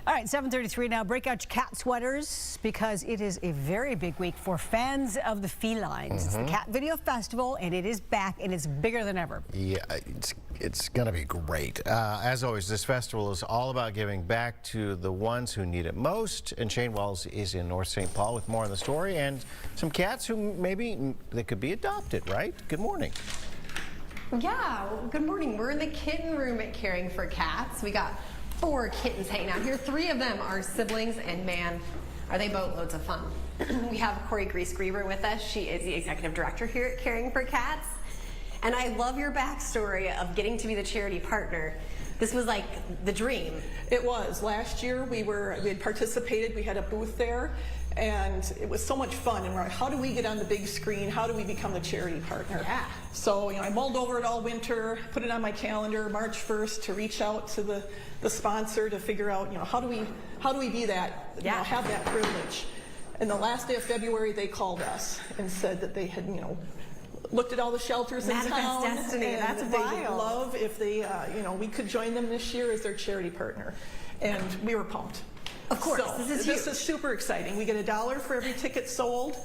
All right, 7:33 now. Break out your cat sweaters because it is a very big week for fans of the felines. It's the Cat Video Festival, and it is back, and it's bigger than ever. Yeah, it's going to be great. As always, this festival is all about giving back to the ones who need it most. And Shane Wells is in North St. Paul with more on the story and some cats who maybe they could be adopted, right? Good morning. Yeah, good morning. We're in the kitten room at Caring for Cats. We got 4 kittens hanging out here. 3 of them are siblings, and man, are they boatloads of fun. We have Corey Grease-Grieber with us. She is the executive director here at Caring for Cats. And I love your backstory of getting to be the charity partner. This was like the dream. It was. Last year we had participated, we had a booth there, and it was so much fun. And we're like, how do we get on the big screen? How do we become the charity partner? Yeah. So, I mulled over it all winter, put it on my calendar, March 1st, to reach out to the sponsor to figure out, how do we be that, have that privilege. And the last day of February, they called us and said that they had, looked at all the shelters in town. Destiny. And that's they wild. would love if they, we could join them this year as their charity partner. And we were pumped. Of course, so this is super exciting. We get $1 for every ticket sold.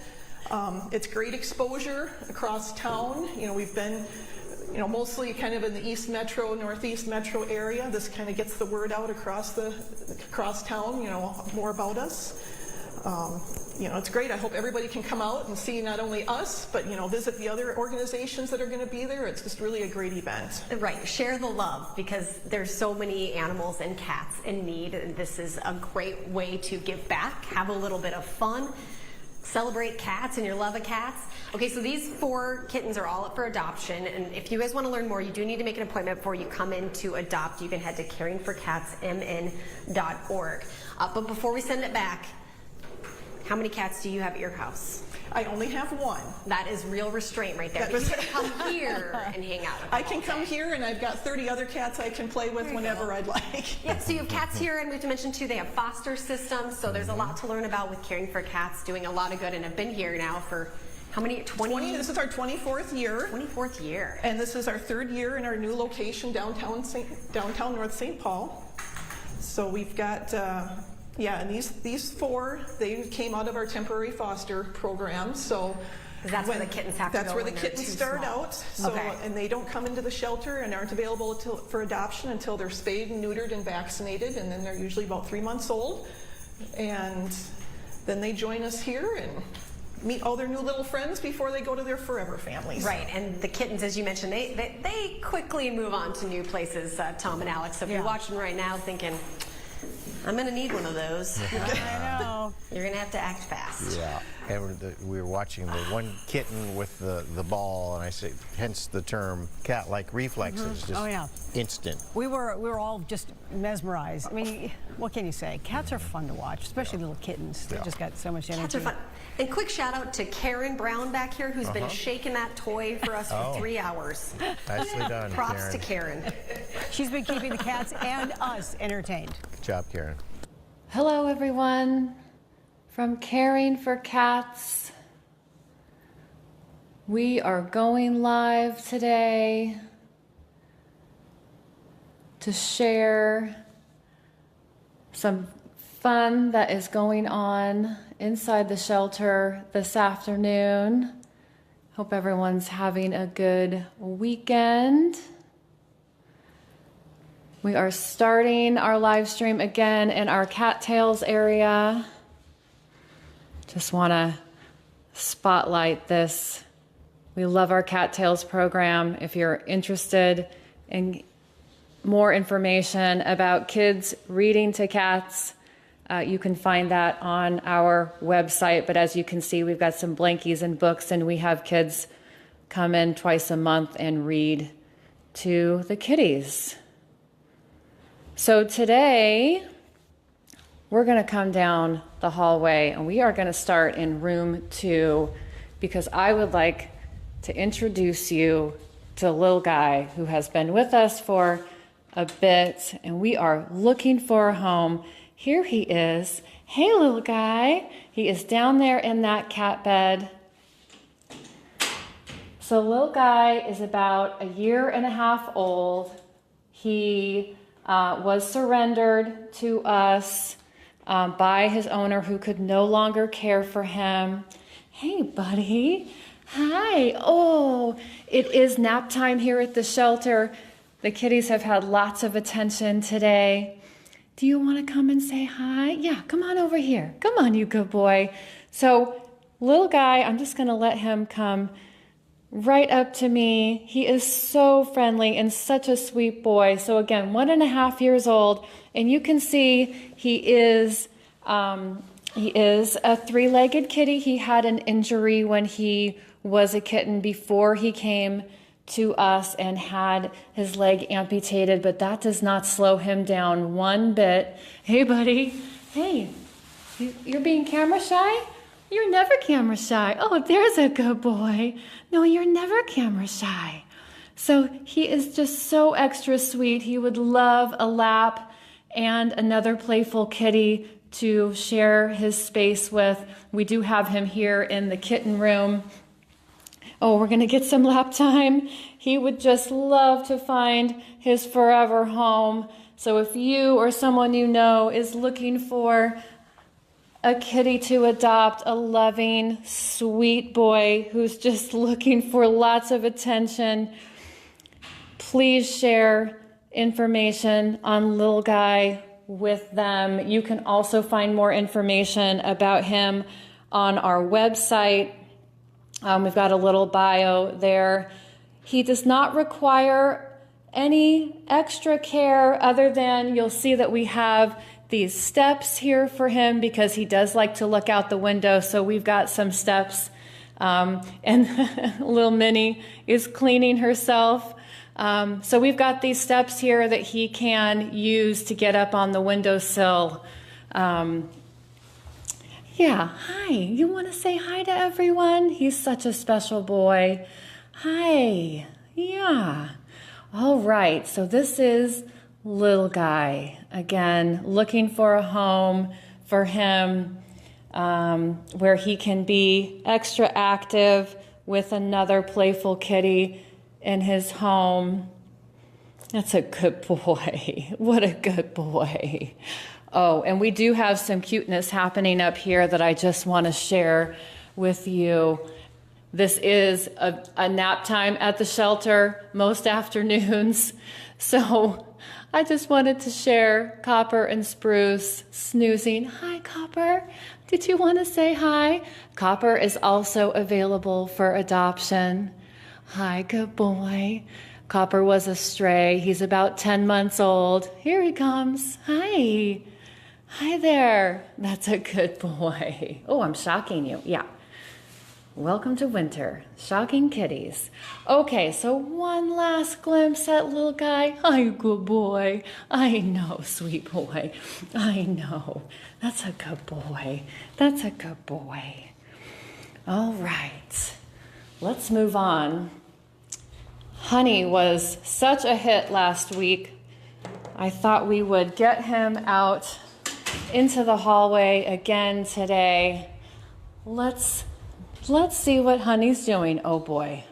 It's great exposure across town. We've been, mostly kind of in the East Metro, Northeast Metro area. This kind of gets the word out across town, more about us. It's great. I hope everybody can come out and see not only us, but, visit the other organizations that are going to be there. It's just really a great event. Right. Share the love, because there's so many animals and cats in need, and this is a great way to give back, have a little bit of fun, celebrate cats and your love of cats. Okay, so these 4 kittens are all up for adoption, and if you guys want to learn more, you do need to make an appointment before you come in to adopt. You can head to caringforcatsmn.org. But before we send it back, how many cats do you have at your house? I only have 1. That is real restraint right there. You can come here and hang out with them. I can come here, and I've got 30 other cats I can play with whenever I'd like. Yeah, so you have cats here, and we have to mention too, they have foster systems, so there's a lot to learn about with Caring for Cats, doing a lot of good, and have been here now for how many? 20? This is our 24th year. 24th year. And this is our 3rd year in our new location, downtown North St. Paul. So we've got, and these 4, they came out of our temporary foster program. So that's where the kittens have to go. That's where the kittens start out. So, and they don't come into the shelter and aren't available for adoption until they're spayed and neutered and vaccinated, and then they're usually about 3 months old. And then they join us here and meet all their new little friends before they go to their forever families. Right, and the kittens, as you mentioned, they quickly move on to new places, Tom and Alex. So if you're watching right now thinking, I'm going to need one of those. I know. You're going to have to act fast. Yeah, and we were watching the one kitten with the ball, and I say, hence the term cat-like reflexes, just instant. We were all just mesmerized. I mean, what can you say? Cats are fun to watch, especially little kittens. They just got so much energy. Cats are fun. And quick shout out to Karen Brown back here, who's been shaking that toy for us for 3 hours. Nicely done, Props Karen. to Karen. She's been keeping the cats and us entertained. Good job, Karen. Hello, everyone. From Caring for Cats, we are going live today to share some fun that is going on inside the shelter this afternoon. Hope everyone's having a good weekend. We are starting our live stream again in our cattails area. Just want to spotlight this. We love our cattails program. If you're interested in more information about kids reading to cats, you can find that on our website. But as you can see, we've got some blankies and books, and we have kids come in twice a month and read to the kitties. So today, we're going to come down the hallway, and we are going to start in room 2, because I would like to introduce you to a little guy who has been with us for a bit, and we are looking for a home. Here he is. Hey, little guy. He is down there in that cat bed. So little guy is about 1.5 years old. He was surrendered to us by his owner, who could no longer care for him. Hey, buddy. Hi. Oh, it is nap time here at the shelter. The kitties have had lots of attention today. Do you want to come and say hi? Yeah, come on over here. Come on, you good boy. So, little guy, I'm just going to let him come right up to me. He is so friendly and such a sweet boy. So again, 1.5 years old, and you can see he is a three-legged kitty. He had an injury when he was a kitten before he came to us and had his leg amputated, but that does not slow him down one bit. Hey, buddy. Hey, you're being camera shy? You're never camera shy. Oh, there's a good boy. No, you're never camera shy. So he is just so extra sweet. He would love a lap and another playful kitty to share his space with. We do have him here in the kitten room. Oh, we're going to get some lap time. He would just love to find his forever home. So if you or someone you know is looking for a kitty to adopt, a loving, sweet boy who's just looking for lots of attention, please share information on Little Guy with them. You can also find more information about him on our website. We've got a little bio there. He does not require any extra care other than you'll see that we have these steps here for him because he does like to look out the window. So we've got some steps. And little Minnie is cleaning herself. So we've got these steps here that he can use to get up on the windowsill. Yeah, hi. You want to say hi to everyone? He's such a special boy. Hi. Yeah. All right. So this is Little Guy. Again, looking for a home for him where he can be extra active with another playful kitty in his home. That's a good boy. What a good boy. Oh, and we do have some cuteness happening up here that I just want to share with you. This is a nap time at the shelter most afternoons. So I just wanted to share Copper and Spruce snoozing. Hi, Copper. Did you want to say hi? Copper is also available for adoption. Hi, good boy. Copper was a stray. He's about 10 months old. Here he comes. Hi. Hi there. That's a good boy. Oh, I'm shocking you. Yeah. Welcome to winter. Shocking kitties. Okay, so one last glimpse at Little Guy. Hi, good boy. I know, sweet boy. I know. That's a good boy. That's a good boy. All right. Let's move on. Honey was such a hit last week. I thought we would get him out into the hallway again today. Let's see what Honey's doing. Oh boy,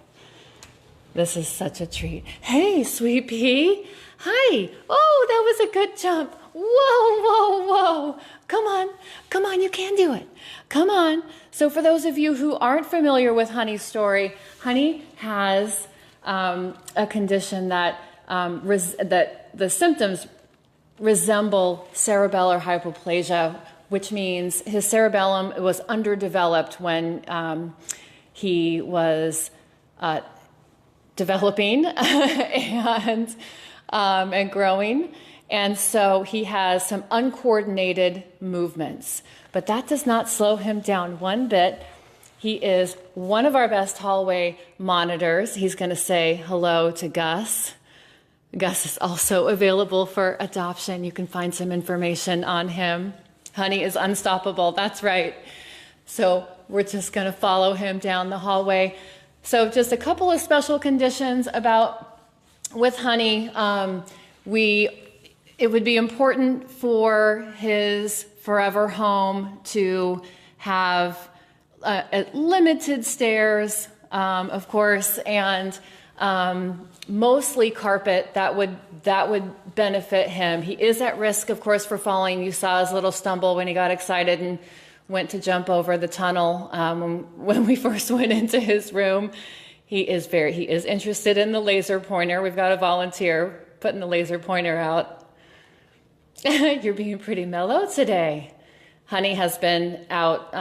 this is such a treat. Hey, sweet pea. Hi. Oh, that was a good jump. Whoa, whoa, whoa. Come on, you can do it. Come on. So for those of you who aren't familiar with Honey's story, Honey has a condition that the symptoms resemble cerebellar hypoplasia, which means his cerebellum was underdeveloped when he was developing and growing. And so he has some uncoordinated movements, but that does not slow him down one bit. He is one of our best hallway monitors. He's going to say hello to Gus. Gus is also available for adoption. You can find some information on him. Honey is unstoppable. That's right. So we're just going to follow him down the hallway. So just a couple of special conditions with Honey. It would be important for his forever home to have limited stairs, of course, and mostly carpet. That would benefit him. He is at risk, of course, for falling. You saw his little stumble when he got excited and went to jump over the tunnel when we first went into his room. He is interested in the laser pointer. We've got a volunteer putting the laser pointer out. You're being pretty mellow today. Honey has been out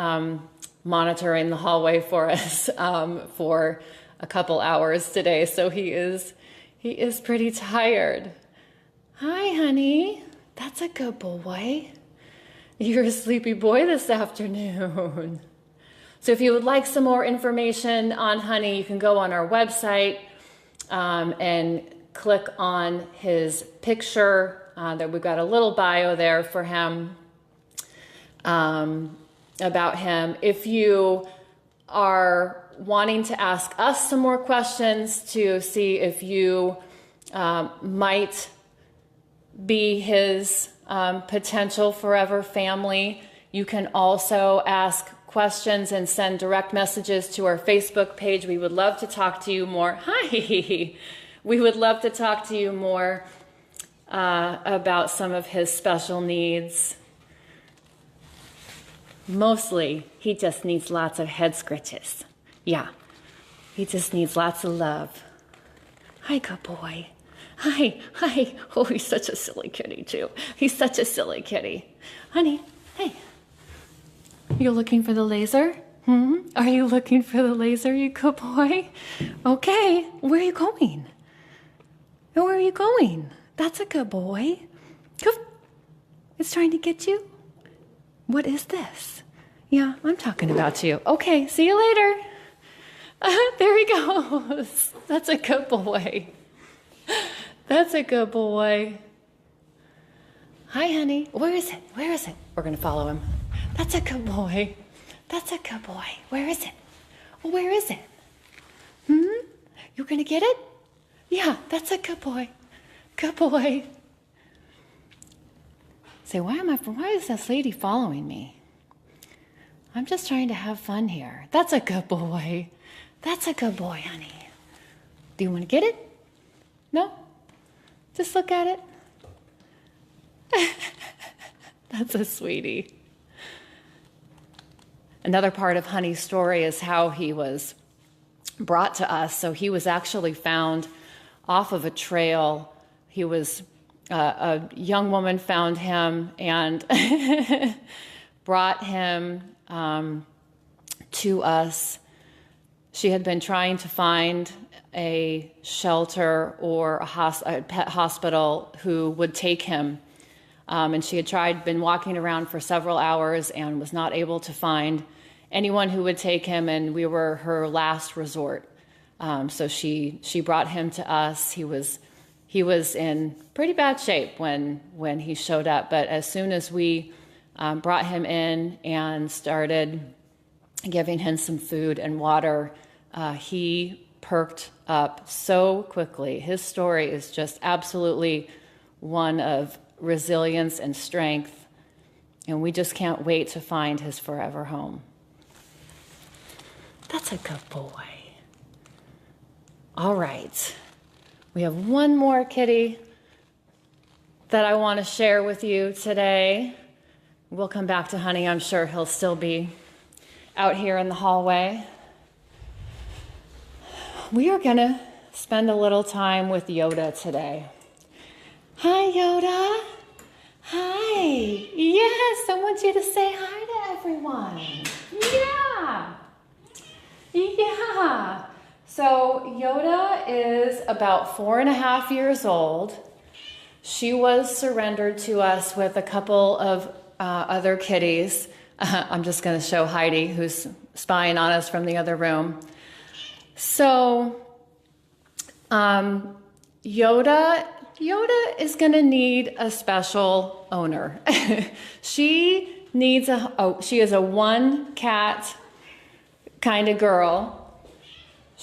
monitoring the hallway for us for a couple hours today, so he is pretty tired. Hi, honey. That's a good boy. You're a sleepy boy this afternoon. So if you would like some more information on Honey, you can go on our website and click on his picture. That we've got a little bio there for him, about him. If you are wanting to ask us some more questions to see if you might be his potential forever family, you can also ask questions and send direct messages to our Facebook page. We would love to talk to you more. Hi! We would love to talk to you more about some of his special needs. Mostly, he just needs lots of head scratches. Yeah, he just needs lots of love. Hi, good boy. Hi. Oh, he's such a silly kitty, too. He's such a silly kitty. Honey, hey. You looking for the laser? Are you looking for the laser, you good boy? Okay, where are you going? Where are you going? That's a good boy. It's trying to get you. What is this? Yeah, I'm talking about you. Okay, see you later. There he goes. That's a good boy. That's a good boy. Hi, honey. Where is it? Where is it? We're going to follow him. That's a good boy. That's a good boy. Where is it? Where is it? You going to get it? Yeah, that's a good boy. Good boy. Say, why is this lady following me? I'm just trying to have fun here. That's a good boy. That's a good boy, honey. Do you want to get it? No? Just look at it. That's a sweetie. Another part of Honey's story is how he was brought to us. So he was actually found off of a trail. He was, a young woman found him and brought him to us. She had been trying to find a shelter or a pet hospital who would take him. And she had been walking around for several hours and was not able to find anyone who would take him, and we were her last resort. So she brought him to us. He was in pretty bad shape when he showed up, but as soon as we brought him in and started giving him some food and water, he perked up so quickly. His story is just absolutely one of resilience and strength, and we just can't wait to find his forever home. That's a good boy. All right. We have one more kitty that I want to share with you today. We'll come back to Honey. I'm sure he'll still be out here in the hallway. We are going to spend a little time with Yoda today. Hi, Yoda. Hi. Yes, I want you to say hi to everyone. Yeah. Yeah. So Yoda is about 4.5 years old. She was surrendered to us with a couple of other kitties. I'm just going to show Heidi, who's spying on us from the other room. So Yoda is going to need a special owner. She is a one cat kind of girl.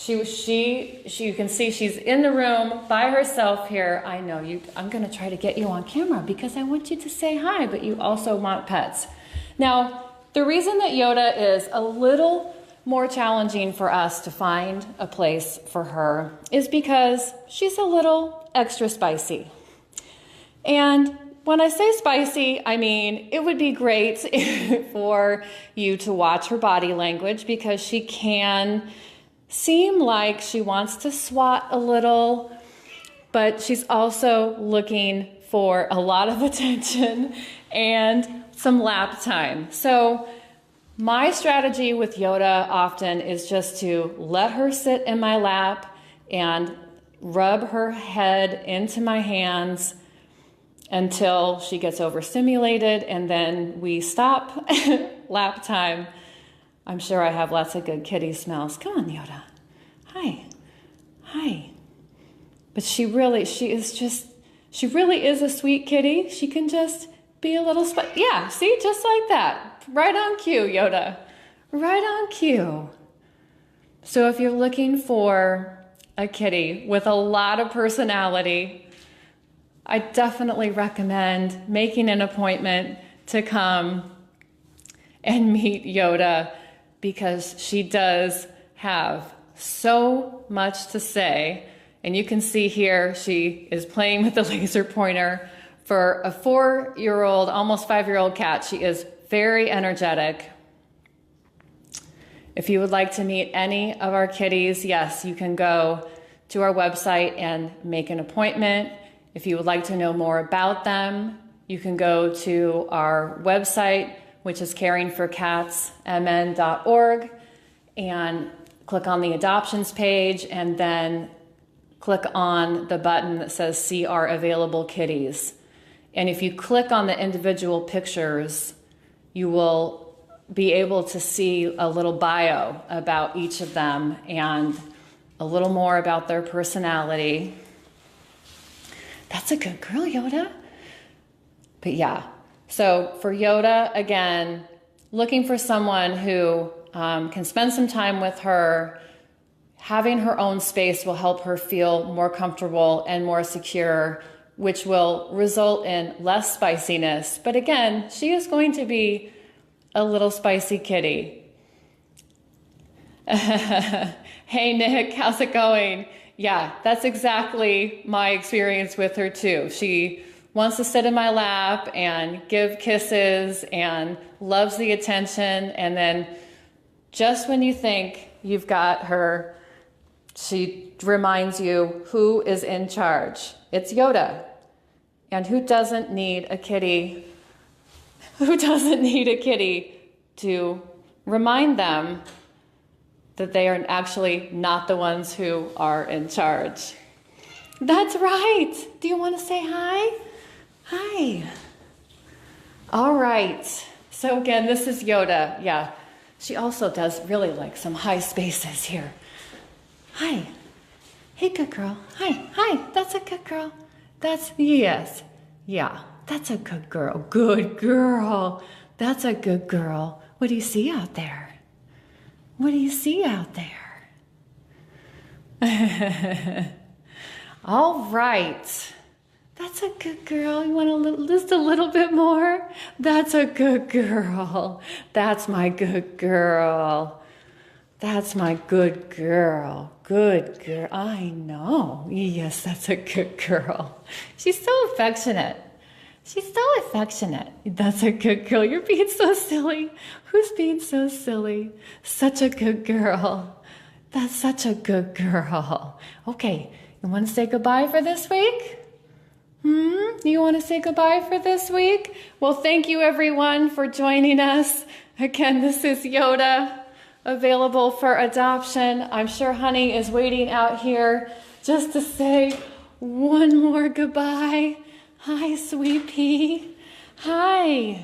You can see she's in the room by herself here. I know you. I'm going to try to get you on camera because I want you to say hi, but you also want pets. Now, the reason that Yoda is a little more challenging for us to find a place for her is because she's a little extra spicy. And when I say spicy, I mean it would be great for you to watch her body language, because she can seem like she wants to swat a little, but she's also looking for a lot of attention and some lap time. So my strategy with Yoda often is just to let her sit in my lap and rub her head into my hands until she gets overstimulated, and then we stop lap time. I'm sure I have lots of good kitty smells. Come on, Yoda. Hi. Hi. But she really is a sweet kitty. She can just be a little yeah, see, just like that. Right on cue, Yoda. Right on cue. So if you're looking for a kitty with a lot of personality, I definitely recommend making an appointment to come and meet Yoda, because she does have so much to say. And you can see here, she is playing with the laser pointer. For a 4-year-old, almost 5-year-old cat, she is very energetic. If you would like to meet any of our kitties, yes, you can go to our website and make an appointment. If you would like to know more about them, you can go to our website, which is caringforcatsmn.org, and click on the adoptions page, and then click on the button that says See Our Available Kitties. And if you click on the individual pictures, you will be able to see a little bio about each of them and a little more about their personality. That's a good girl, Yoda. But yeah, so for Yoda, again, looking for someone who can spend some time with her. Having her own space will help her feel more comfortable and more secure, which will result in less spiciness. But again, she is going to be a little spicy kitty. Hey, Nick, how's it going? Yeah, that's exactly my experience with her too. She wants to sit in my lap and give kisses and loves the attention. And then just when you think you've got her, she reminds you who is in charge. It's Yoda. And who doesn't need a kitty? Who doesn't need a kitty to remind them that they are actually not the ones who are in charge? That's right. Do you want to say hi? Hi. All right. So again, this is Yoda. Yeah. She also does really like some high spaces here. Hi. Hey, good girl. Hi. Hi. That's a good girl. Yes. Yeah. That's a good girl. Good girl. That's a good girl. What do you see out there? What do you see out there? All right. That's a good girl. You want just a little bit more? That's a good girl. That's my good girl. That's my good girl. Good girl. I know. Yes, that's a good girl. She's so affectionate. She's so affectionate. That's a good girl. You're being so silly. Who's being so silly? Such a good girl. That's such a good girl. Okay, you want to say goodbye for this week? You want to say goodbye for this week? Well, thank you everyone for joining us. Again, this is Yoda, available for adoption. I'm sure Honey is waiting out here just to say one more goodbye. Hi, sweet pea. Hi.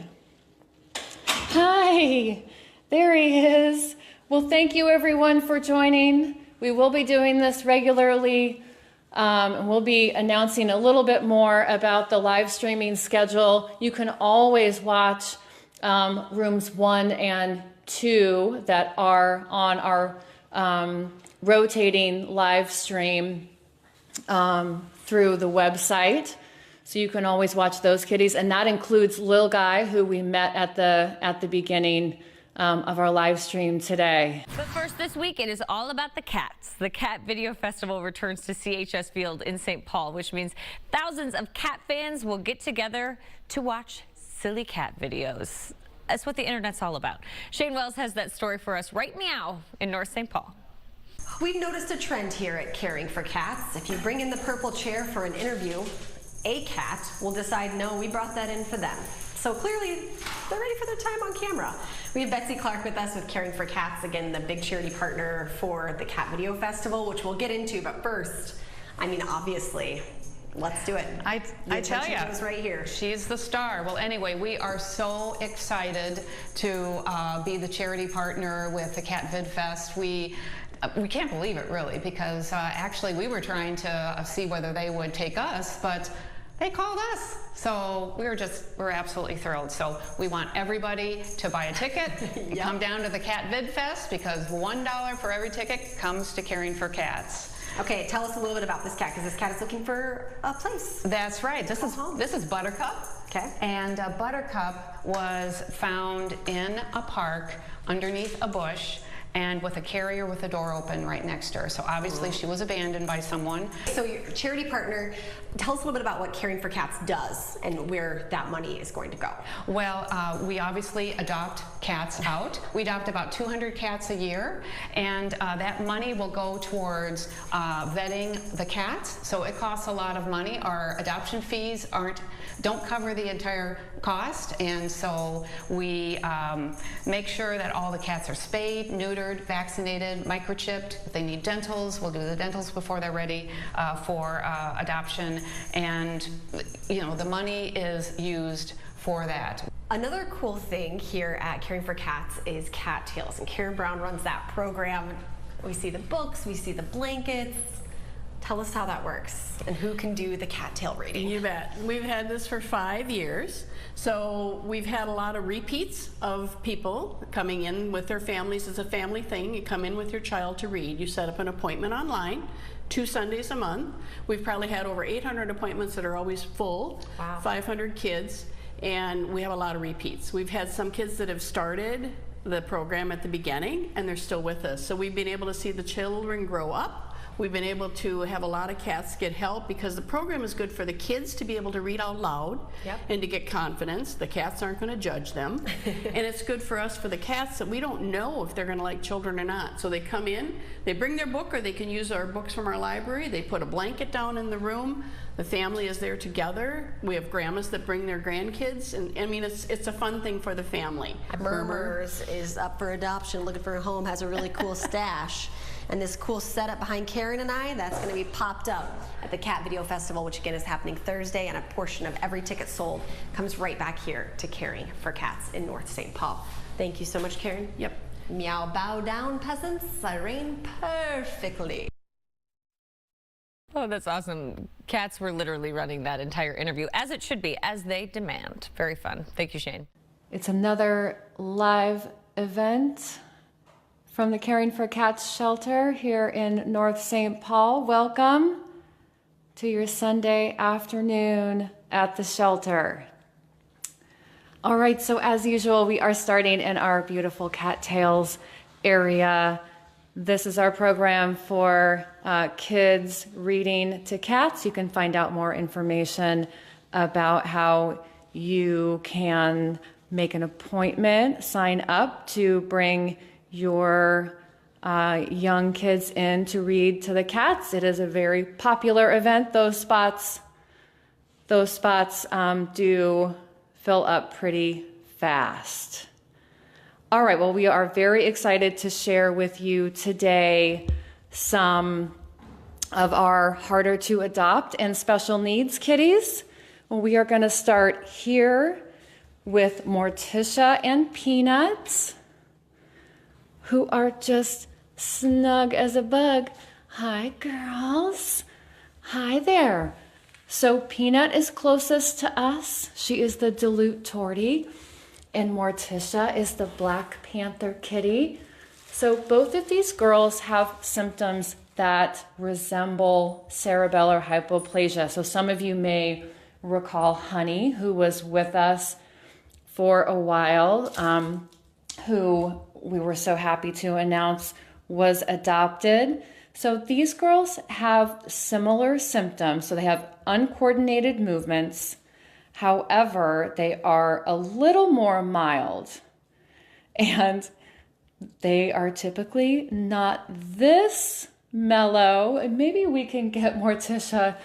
Hi. There he is. Well, thank you everyone for joining. We will be doing this regularly. And we'll be announcing a little bit more about the live streaming schedule. You can always watch rooms 1 and 2 that are on our rotating live stream through the website. So you can always watch those kitties, and that includes Lil Guy, who we met at the beginning of our live stream today. But first this week, it is all about the cats. The Cat Video Festival returns to CHS Field in St. Paul, which means thousands of cat fans will get together to watch silly cat videos. That's what the internet's all about. Shane Wells has that story for us right meow in North St. Paul. We've noticed a trend here at Caring for Cats. If you bring in the purple chair for an interview, a cat will decide, no, we brought that in for them. So clearly, they're ready for their time on camera. We have Betsy Clark with us with Caring for Cats, again, the big charity partner for the Cat Video Festival, which we'll get into. But first, I mean, obviously, let's do it. I tell you, right here. She's the star. Well, anyway, we are so excited to be the charity partner with the Cat Vid Fest. We can't believe it, really, because actually we were trying to see whether they would take us, but they called us. So we're absolutely thrilled. So we want everybody to buy a ticket and come down to the Cat Vid Fest, because $1 for every ticket comes to Caring for Cats. Okay, tell us a little bit about this cat, because this cat is looking for a place. That's right. This is Buttercup. Okay. And Buttercup was found in a park underneath a bush, and with a carrier with the door open right next to her. So obviously she was abandoned by someone. So your charity partner, tell us a little bit about what Caring for Cats does and where that money is going to go. Well, we obviously adopt cats out. We adopt about 200 cats a year, and that money will go towards vetting the cats. So it costs a lot of money. Our adoption fees don't cover the entire cost, and so we make sure that all the cats are spayed, neutered, vaccinated, microchipped. If they need dentals, we'll do the dentals before they're ready for adoption. And you know, the money is used for that. Another cool thing here at Caring for Cats is Cattails, and Karen Brown runs that program. We see the books, we see the blankets. Tell us how that works and who can do the cattail rating. You bet. We've had this for 5 years. So we've had a lot of repeats of people coming in with their families. It's a family thing. You come in with your child to read. You set up an appointment online, 2 Sundays a month. We've probably had over 800 appointments that are always full, wow. 500 kids, and we have a lot of repeats. We've had some kids that have started the program at the beginning and they're still with us. So we've been able to see the children grow up. We've been able to have a lot of cats get help, because the program is good for the kids to be able to read out loud and to get confidence. The cats aren't going to judge them. And it's good for us, for the cats, that we don't know if they're going to like children or not. So they come in, they bring their book, or they can use our books from our library. They put a blanket down in the room. The family is there together. We have grandmas that bring their grandkids. And I mean, it's a fun thing for the family. Murmurs is up for adoption, looking for a home, has a really cool stash. And this cool setup behind Karen and I, that's going to be popped up at the Cat Video Festival, which again is happening Thursday, and a portion of every ticket sold comes right back here to Caring for Cats in North St. Paul. Thank you so much, Karen. Yep. Meow, bow down, peasants. I reign perfectly. Oh, that's awesome. Cats were literally running that entire interview, as it should be, as they demand. Very fun. Thank you, Shane. It's another live event from the Caring for Cats shelter here in North St. Paul. Welcome to your Sunday afternoon at the shelter. All right, so as usual, we are starting in our beautiful cattails area. This is our program for kids reading to cats. You can find out more information about how you can make an appointment, sign up to bring your young kids in to read to the cats. It is a very popular event. Those spots do fill up pretty fast. All right, well, we are very excited to share with you today some of our harder to adopt and special needs kitties. Well, we are going to start here with Morticia and Peanut, who are just snug as a bug. Hi, girls. Hi there. So Peanut is closest to us. She is the Duluth Tortie, and Morticia is the Black Panther kitty. So both of these girls have symptoms that resemble cerebellar hypoplasia. So some of you may recall Honey, who was with us for a while, who we were so happy to announce was adopted. So these girls have similar symptoms. So they have uncoordinated movements. However, they are a little more mild. And they are typically not this mellow. And maybe we can get Morticia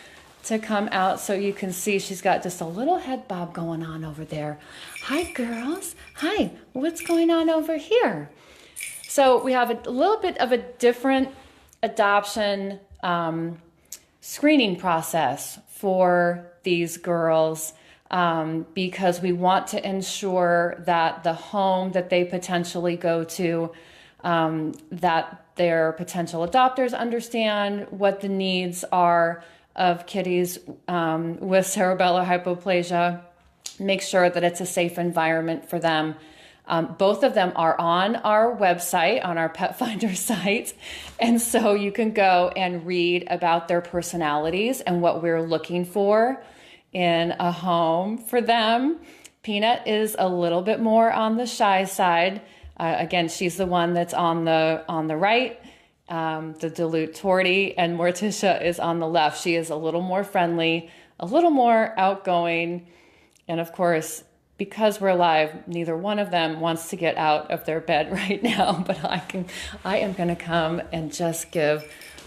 to come out so you can see she's got just a little head bob going on over there. Hi, girls. Hi, what's going on over here? So we have a little bit of a different adoption screening process for these girls because we want to ensure that the home that they potentially go to, that their potential adopters understand what the needs are of kitties with cerebellar hypoplasia, make sure that it's a safe environment for them. Both of them are on our website, on our Pet Finder site, and so you can go and read about their personalities and what we're looking for in a home for them. Peanut is a little bit more on the shy side. Again, she's the one that's on the right, the dilute tortie, and Morticia is on the left. She is a little more friendly, a little more outgoing, and of course, because we're live, neither one of them wants to get out of their bed right now, but I am gonna come and just give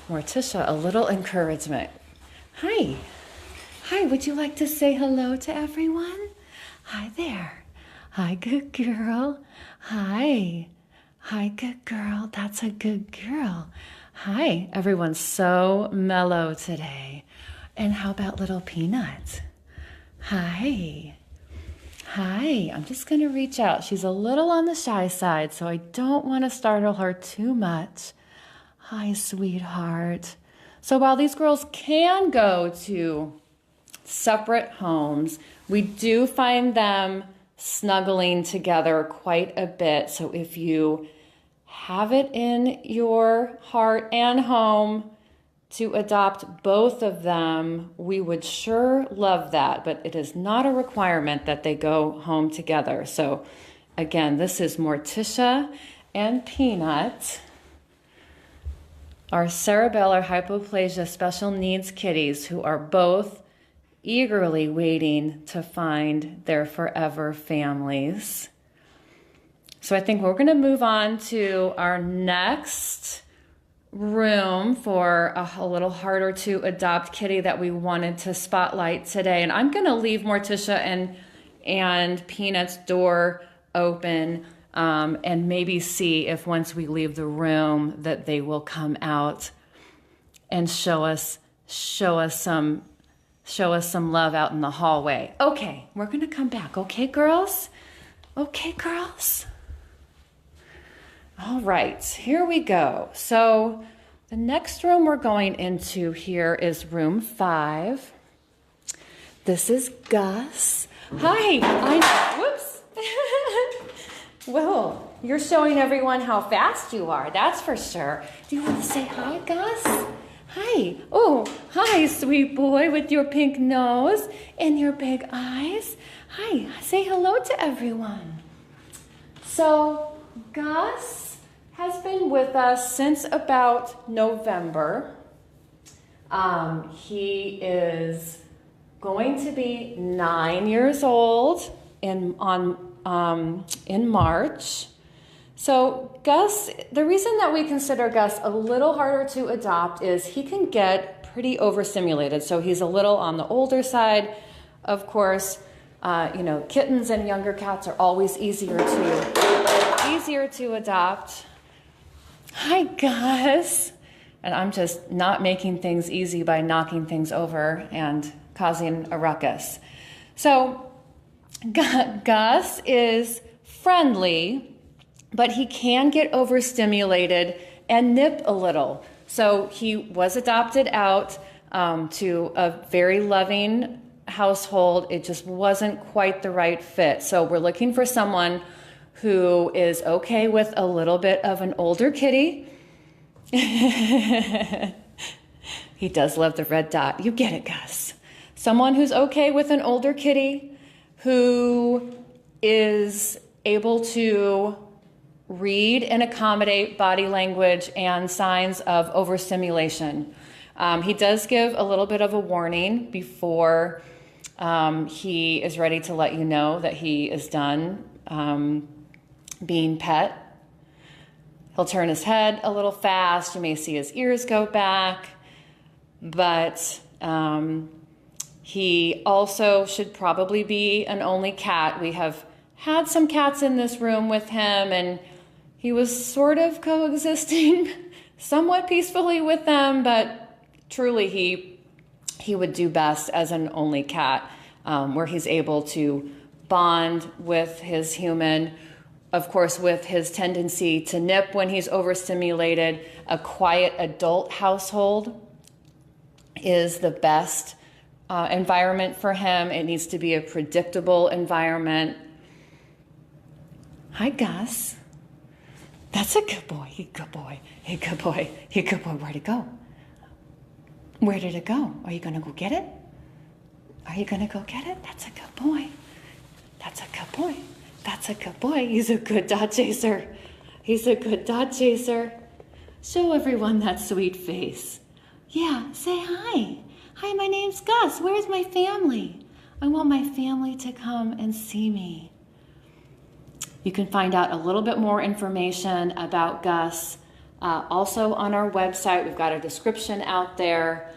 Morticia a little encouragement. Hi. Hi, would you like to say hello to everyone? Hi there. Hi, good girl. Hi. Hi, good girl. That's a good girl. Hi. Everyone's so mellow today. And how about little Peanut? Hi. Hi, I'm just going to reach out. She's a little on the shy side, so I don't want to startle her too much. Hi, sweetheart. So while these girls can go to separate homes, we do find them snuggling together quite a bit. So if you have it in your heart and home to adopt both of them, we would sure love that, but it is not a requirement that they go home together. So again, this is Morticia and Peanut, our cerebellar hypoplasia special needs kitties who are both eagerly waiting to find their forever families. So I think we're going to move on to our next room for a little harder to adopt kitty that we wanted to spotlight today. And I'm going to leave Morticia and Peanut's door open and maybe see if once we leave the room that they will come out and show us some love out in the hallway. Okay, we're going to come back. Okay, girls? Okay, girls? All right, here we go. So the next room we're going into here is room 5. This is Gus. Hi. Whoops. Well, you're showing everyone how fast you are, that's for sure. Do you want to say hi, Gus? Hi. Oh, hi, sweet boy with your pink nose and your big eyes. Hi. Say hello to everyone. So Gus has been with us since about November. He is going to be 9 years old in March. So Gus, the reason that we consider Gus a little harder to adopt is he can get pretty overstimulated. So he's a little on the older side. Of course, kittens and younger cats are always easier to adopt. Hi, Gus. And I'm just not making things easy by knocking things over and causing a ruckus. So Gus is friendly, but he can get overstimulated and nip a little. So he was adopted out to a very loving household. It just wasn't quite the right fit. So we're looking for someone who is okay with a little bit of an older kitty. He does love the red dot. You get it, Gus. Someone who's okay with an older kitty, who is able to read and accommodate body language and signs of overstimulation. He does give a little bit of a warning before he is ready to let you know that he is done being pet. He'll turn his head a little fast. You may see his ears go back, but he also should probably be an only cat. We have had some cats in this room with him, and he was sort of coexisting somewhat peacefully with them, but truly he would do best as an only cat, where he's able to bond with his human. Of course, with his tendency to nip when he's overstimulated, a quiet adult household is the best environment for him. It needs to be a predictable environment. Hi, Gus. That's a good boy. Hey, good boy. Hey, good boy. Hey, good boy. Where'd it go? Where did it go? Are you going to go get it? Are you going to go get it? That's a good boy. That's a good boy. That's a good boy. He's a good dog chaser. He's a good dog chaser. Show everyone that sweet face. Yeah, say hi. Hi, my name's Gus. Where's my family? I want my family to come and see me. You can find out a little bit more information about Gus also on our website. We've got a description out there.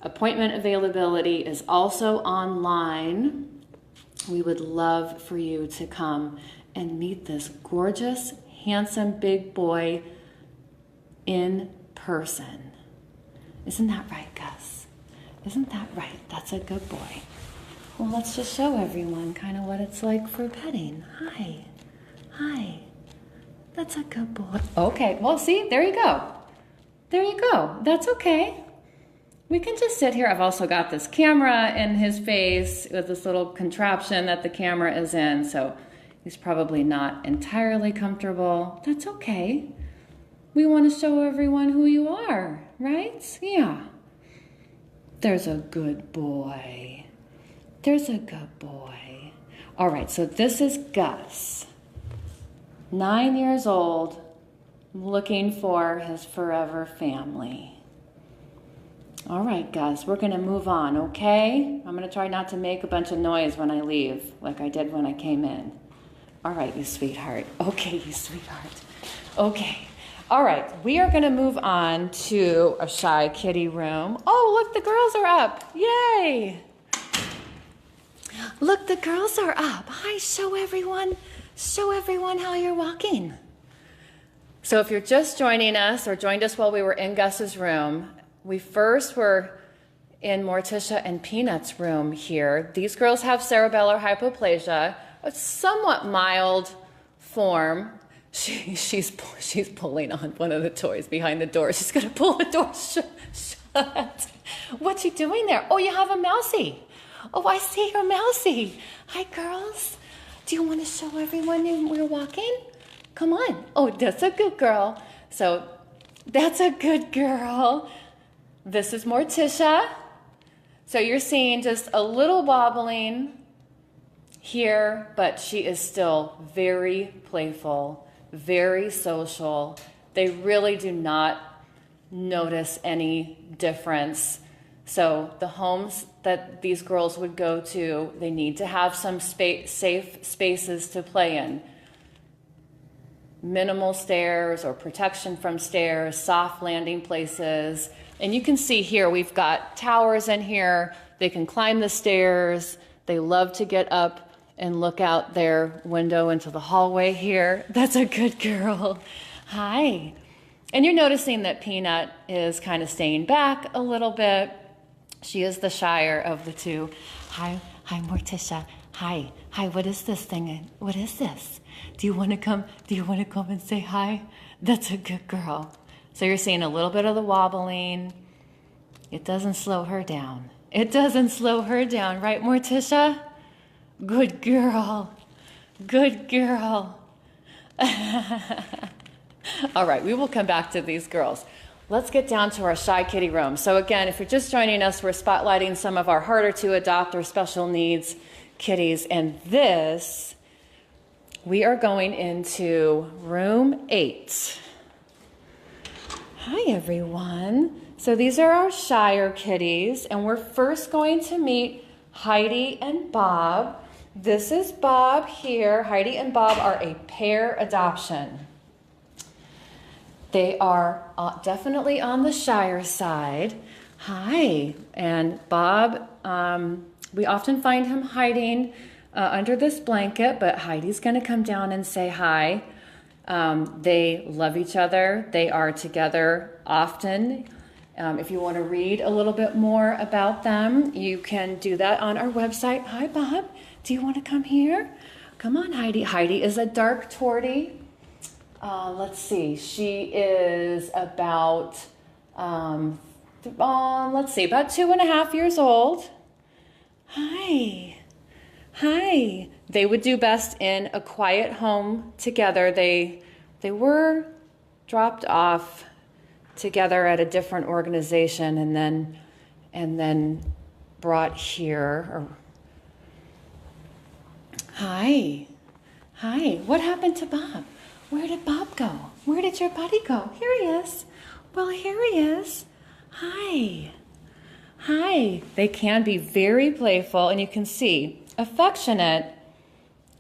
Appointment availability is also online. We would love for you to come and meet this gorgeous, handsome, big boy in person. Isn't that right, Gus? Isn't that right? That's a good boy. Well, let's just show everyone kind of what it's like for petting. Hi. Hi. That's a good boy. Okay, well, see, there you go. There you go. That's okay. We can just sit here. I've also got this camera in his face with this little contraption that the camera is in, so he's probably not entirely comfortable. That's okay. We want to show everyone who you are, right? Yeah. There's a good boy. There's a good boy. All right, so this is Gus, 9 years old, looking for his forever family. All right, Gus, we're going to move on, okay? I'm going to try not to make a bunch of noise when I leave, like I did when I came in. All right, you sweetheart. Okay, you sweetheart. Okay. All right, we are going to move on to a shy kitty room. Oh, look, the girls are up. Yay! Look, the girls are up. Hi, show everyone how you're walking. So if you're just joining us or joined us while we were in Gus's room, we first were in Morticia and Peanut's room here. These girls have cerebellar hypoplasia, a somewhat mild form. She's pulling on one of the toys behind the door. She's going to pull the door shut. What's she doing there? Oh, you have a mousey. Oh, I see your mousey. Hi, girls. Do you want to show everyone we're walking? Come on. Oh, that's a good girl. So that's a good girl. This is Morticia. So you're seeing just a little wobbling here, but she is still very playful, very social. They really do not notice any difference. So the homes that these girls would go to, they need to have some safe spaces to play in. Minimal stairs or protection from stairs, soft landing places. And you can see here, we've got towers in here. They can climb the stairs. They love to get up and look out their window into the hallway here. That's a good girl. Hi. And you're noticing that Peanut is kind of staying back a little bit. She is the shyer of the two. Hi, Morticia. Hi, what is this thing? What is this? Do you want to come and say hi? That's a good girl. So you're seeing a little bit of the wobbling. It doesn't slow her down. It doesn't slow her down, right, Morticia? Good girl. Good girl. All right, we will come back to these girls. Let's get down to our shy kitty room. So again, if you're just joining us, we're spotlighting some of our harder to adopt or special needs kitties. And this we are going into room 8. Hi, everyone. So these are our Shire kitties, and we're first going to meet Heidi and Bob. This is Bob here. Heidi and Bob are a pair adoption. They are definitely on the Shire side. Hi. And Bob, we often find him hiding under this blanket, but Heidi's going to come down and say hi. They love each other. They are together often. If you want to read a little bit more about them, you can do that on our website. Hi, Bob. Do you want to come here? Come on, Heidi. Heidi is a dark tortie. Let's see. She is about, about 2.5 years old. Hi. Hi. They would do best in a quiet home together. They were dropped off together at a different organization and then brought here. Hi. Hi. What happened to Bob? Where did Bob go? Where did your buddy go? Here he is. Well, here he is. Hi. Hi. They can be very playful, and you can see affectionate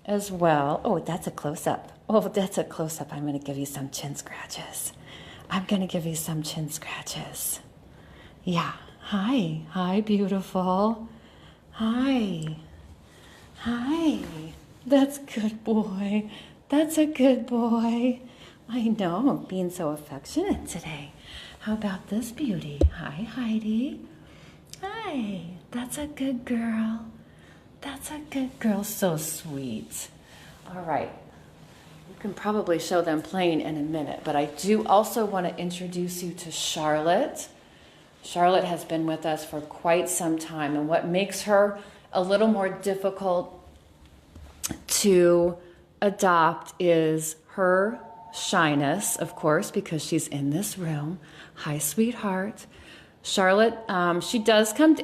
as well. Oh, that's a close-up. Oh, that's a close-up. I'm going to give you some chin scratches. Yeah. Hi. Hi, beautiful. Hi. Hi. That's good boy. That's a good boy. I know, being so affectionate today. How about this beauty? Hi, Heidi. Hi. That's a good girl. That's a good girl. So sweet. All right. You can probably show them playing in a minute, but I do also want to introduce you to Charlotte. Charlotte has been with us for quite some time, and what makes her a little more difficult to adopt is her shyness, of course, because she's in this room. Hi, sweetheart. Charlotte, she does come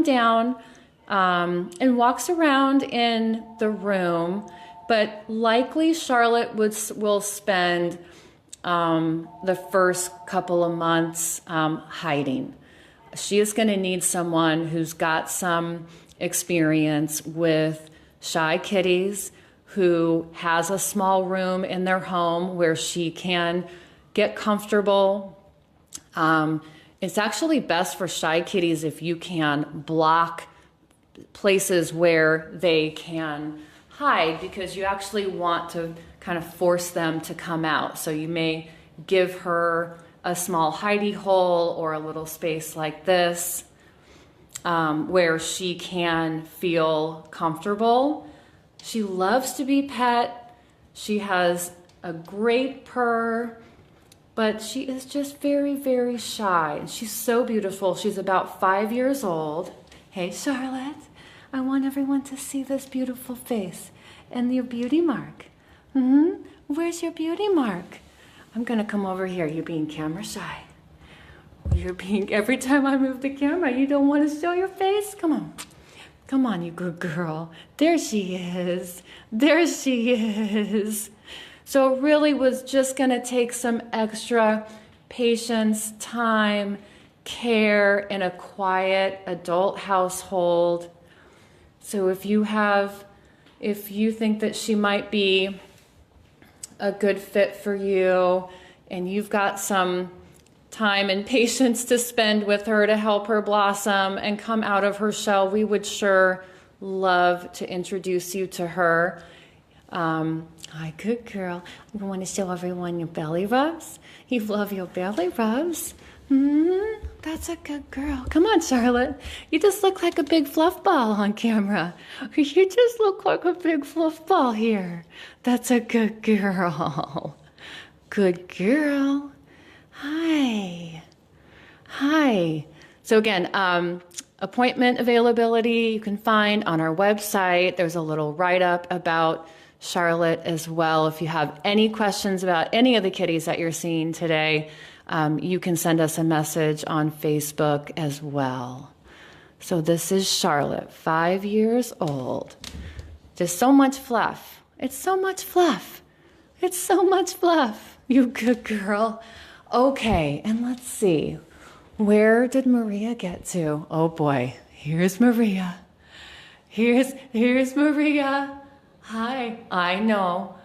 down and walks around in the room, but likely Charlotte will spend the first couple of months hiding. She is going to need someone who's got some experience with shy kitties, who has a small room in their home where she can get comfortable. It's actually best for shy kitties if you can block places where they can hide, because you actually want to kind of force them to come out. So you may give her a small hidey hole or a little space like this where she can feel comfortable. She loves to be pet. She has a great purr, but she is just very, very shy. And she's so beautiful. She's about 5 years old. Hey, Charlotte, I want everyone to see this beautiful face and your beauty mark. Where's your beauty mark? I'm gonna come over here. You're being camera shy. Every time I move the camera, you don't want to show your face? Come on. Come on, you good girl. There she is. There she is. So it really was just going to take some extra patience, time, care in a quiet adult household. So if you think that she might be a good fit for you and you've got some time and patience to spend with her to help her blossom and come out of her shell, we would sure love to introduce you to her. Hi, good girl. You want to show everyone your belly rubs? You love your belly rubs. That's a good girl. Come on, Charlotte. You just look like a big fluff ball on camera. You just look like a big fluff ball here. That's a good girl. Good girl. Hi. Hi. So again, appointment availability you can find on our website. There's a little write-up about Charlotte as well. If you have any questions about any of the kitties that you're seeing today, you can send us a message on Facebook as well. So this is Charlotte, 5 years old. Just so much fluff It's so much fluff. It's so much fluff. You good girl. Okay, and let's see. Where did Maria get to? Oh boy, here's Maria. Here's Maria. Hi, I know.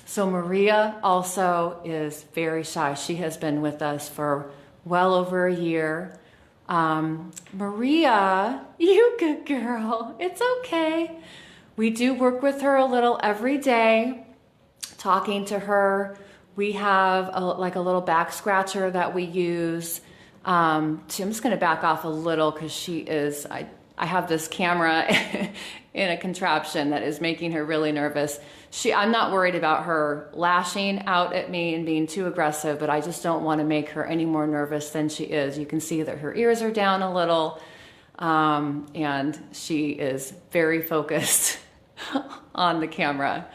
So Maria also is very shy. She has been with us for well over a year. Maria, you good girl. It's okay. We do work with her a little every day, talking to her. We have like a little back scratcher that we use. I'm just going to back off a little because she is, I have this camera in a contraption that is making her really nervous. I'm not worried about her lashing out at me and being too aggressive, but I just don't want to make her any more nervous than she is. You can see that her ears are down a little, and she is very focused on the camera.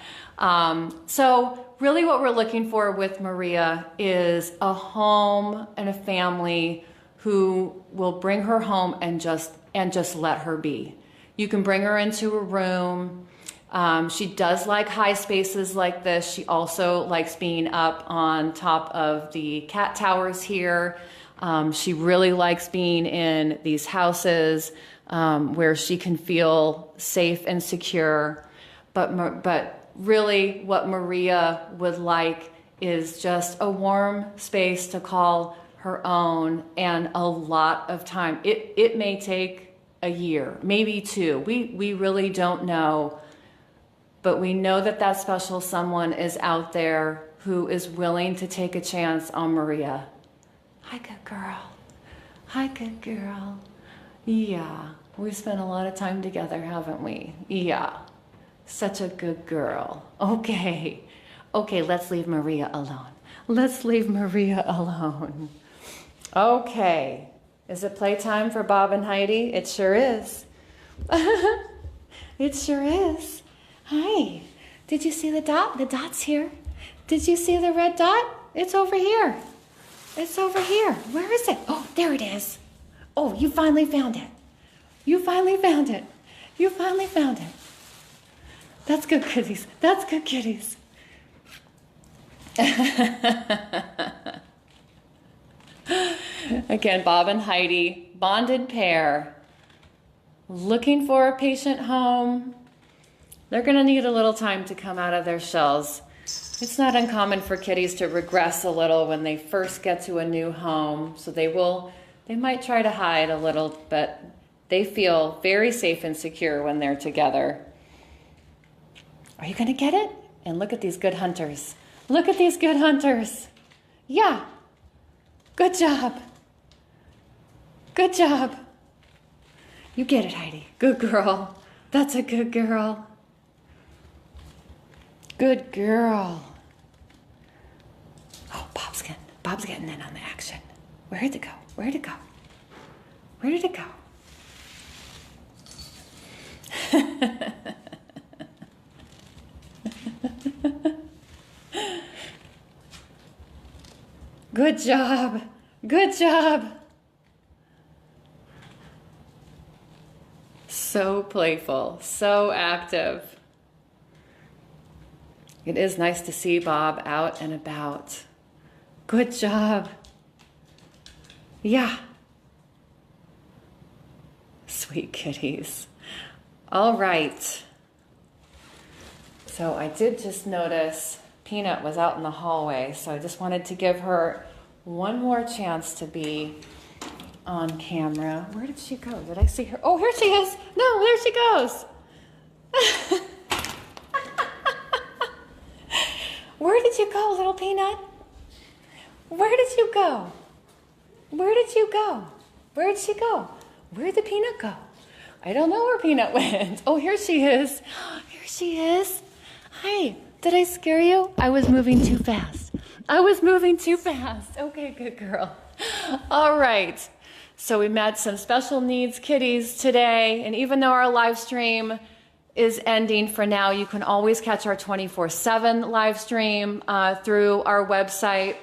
So really what we're looking for with Maria is a home and a family who will bring her home and just let her be. You can bring her into a room. She does like high spaces like this. She also likes being up on top of the cat towers here. She really likes being in these houses where she can feel safe and secure. But really what Maria would like is just a warm space to call her own, and a lot of time. It may take a year, maybe 2. We really don't know, but we know that that special someone is out there who is willing to take a chance on Maria. Hi, good girl. Hi, good girl. Yeah, we've spent a lot of time together, haven't we? Yeah. Such a good girl. Okay, let's leave Maria alone. Let's leave Maria alone. Okay, is it playtime for Bob and Heidi? It sure is. It sure is. Hi, did you see the dot? The dot's here. Did you see the red dot? It's over here. It's over here. Where is it? Oh, there it is. Oh, you finally found it. You finally found it. You finally found it. That's good, kitties. That's good, kitties. Again, Bob and Heidi, bonded pair, looking for a patient home. They're going to need a little time to come out of their shells. It's not uncommon for kitties to regress a little when they first get to a new home. So they might try to hide a little, but they feel very safe and secure when they're together. Are you going to get it? And look at these good hunters. Look at these good hunters. Yeah. Good job. Good job. You get it, Heidi. Good girl. That's a good girl. Good girl. Oh, Bob's getting in on the action. Where did it go? Where did it go? Where did it go? Good job. Good job. So playful, so active. It is nice to see Bob out and about. Good job. Yeah. Sweet kitties. All right. So I did just notice Peanut was out in the hallway, so I just wanted to give her one more chance to be on camera. Where did she go? Did I see her? Oh, here she is. No, there she goes. Where did you go, little Peanut? Where did you go? Where did you go? Where did she go? Where did Peanut go? I don't know where Peanut went. Oh, here she is. Here she is. Hi, did I scare you? I was moving too fast. I was moving too fast. Okay, good girl. All right. So we met some special needs kitties today, and even though our live stream is ending for now, you can always catch our 24/7 live stream through our website.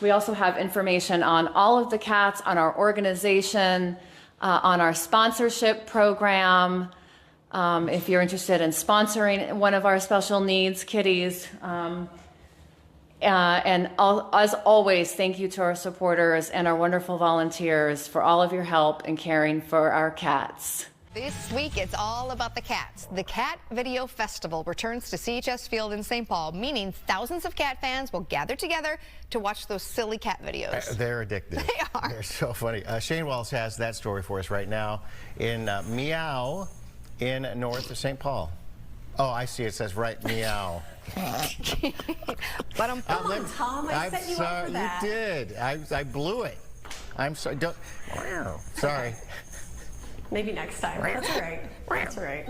We also have information on all of the cats, on our organization, on our sponsorship program. If you're interested in sponsoring one of our special needs kitties. As always, thank you to our supporters and our wonderful volunteers for all of your help in caring for our cats. This week, it's all about the cats. The Cat Video Festival returns to CHS Field in St. Paul, meaning thousands of cat fans will gather together to watch those silly cat videos. They're addictive. They are. They're so funny. Shane Wells has that story for us right now in Meow in north of St. Paul. Oh, I see. It says right meow. But come on, Tom. I set you up for that. You did. I blew it. I'm sorry. Don't. Sorry. Maybe next time. That's all right. That's all right.